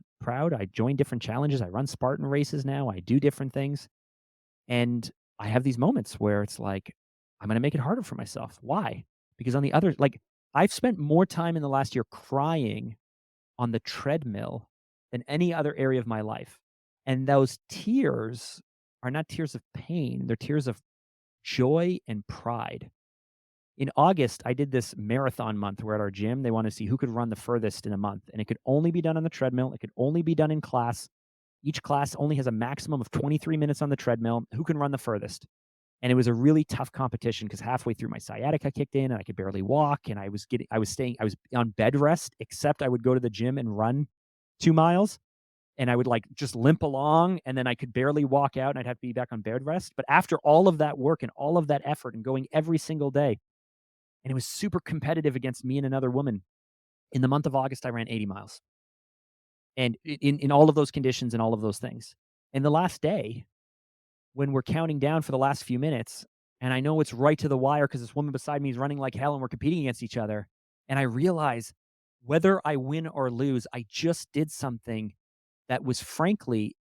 I join different challenges. I run Spartan races now. I do different things. And I have these moments where it's like, I'm going to make it harder for myself. Why? Because on the other, like, I've spent more time in the last year crying on the treadmill than any other area of my life. And those tears are not tears of pain, they're tears of joy and pride. In August, I did this marathon month. We're at our gym. They want to see who could run the furthest in a month. And it could only be done on the treadmill. It could only be done in class. Each class only has a maximum of 23 minutes on the treadmill. Who can run the furthest? And it was a really tough competition because halfway through my sciatica kicked in and I could barely walk. And I was on bed rest, except I would go to the gym and run 2 miles and I would like just limp along and then I could barely walk out and I'd have to be back on bed rest. But after all of that work and all of that effort and going every single day, and it was super competitive against me and another woman. In the month of August, I ran 80 miles, and in all of those conditions and all of those things. And the last day, when we're counting down for the last few minutes, and I know it's right to the wire because this woman beside me is running like hell, and we're competing against each other. And I realize whether I win or lose, I just did something that was frankly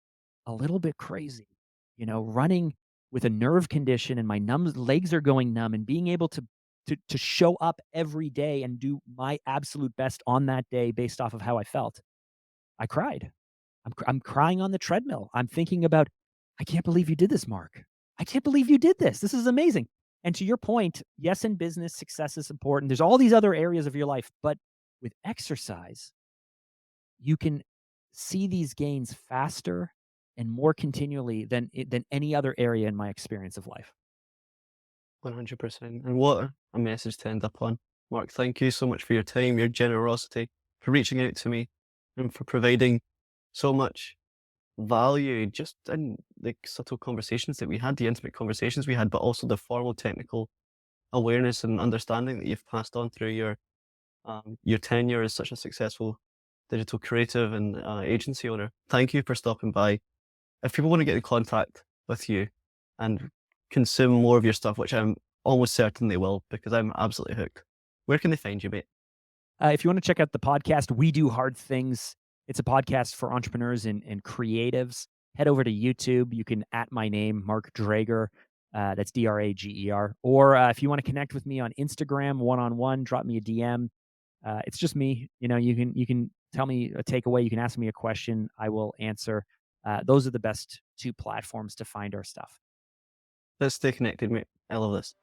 a little bit crazy. Running with a nerve condition and my legs are going numb and being able to show up every day and do my absolute best on that day based off of how I felt. I cried. I'm crying on the treadmill. I'm thinking about, I can't believe you did this, Mark. I can't believe you did this. This is amazing. And to your point, yes, in business, success is important. There's all these other areas of your life, but with exercise, you can see these gains faster and more continually than any other area in my experience of life. 100%. And what a message to end up on. Mark, thank you so much for your time, your generosity, for reaching out to me, and for providing so much value just in the subtle conversations that we had, the intimate conversations we had, but also the formal technical awareness and understanding that you've passed on through your tenure as such a successful digital creative and agency owner. Thank you for stopping by. If people want to get in contact with you and consume more of your stuff, which I'm almost certain they will because I'm absolutely hooked, where can they find you, mate? If you want to check out the podcast, We Do Hard Things. It's a podcast for entrepreneurs and creatives. Head over to YouTube. You can at my name, Mark Drager. That's Drager. Or if you want to connect with me on Instagram, one-on-one, drop me a DM. It's just me. You can tell me a takeaway. You can ask me a question. I will answer. Those are the best two platforms to find our stuff. Let's stay connected, mate. I love this.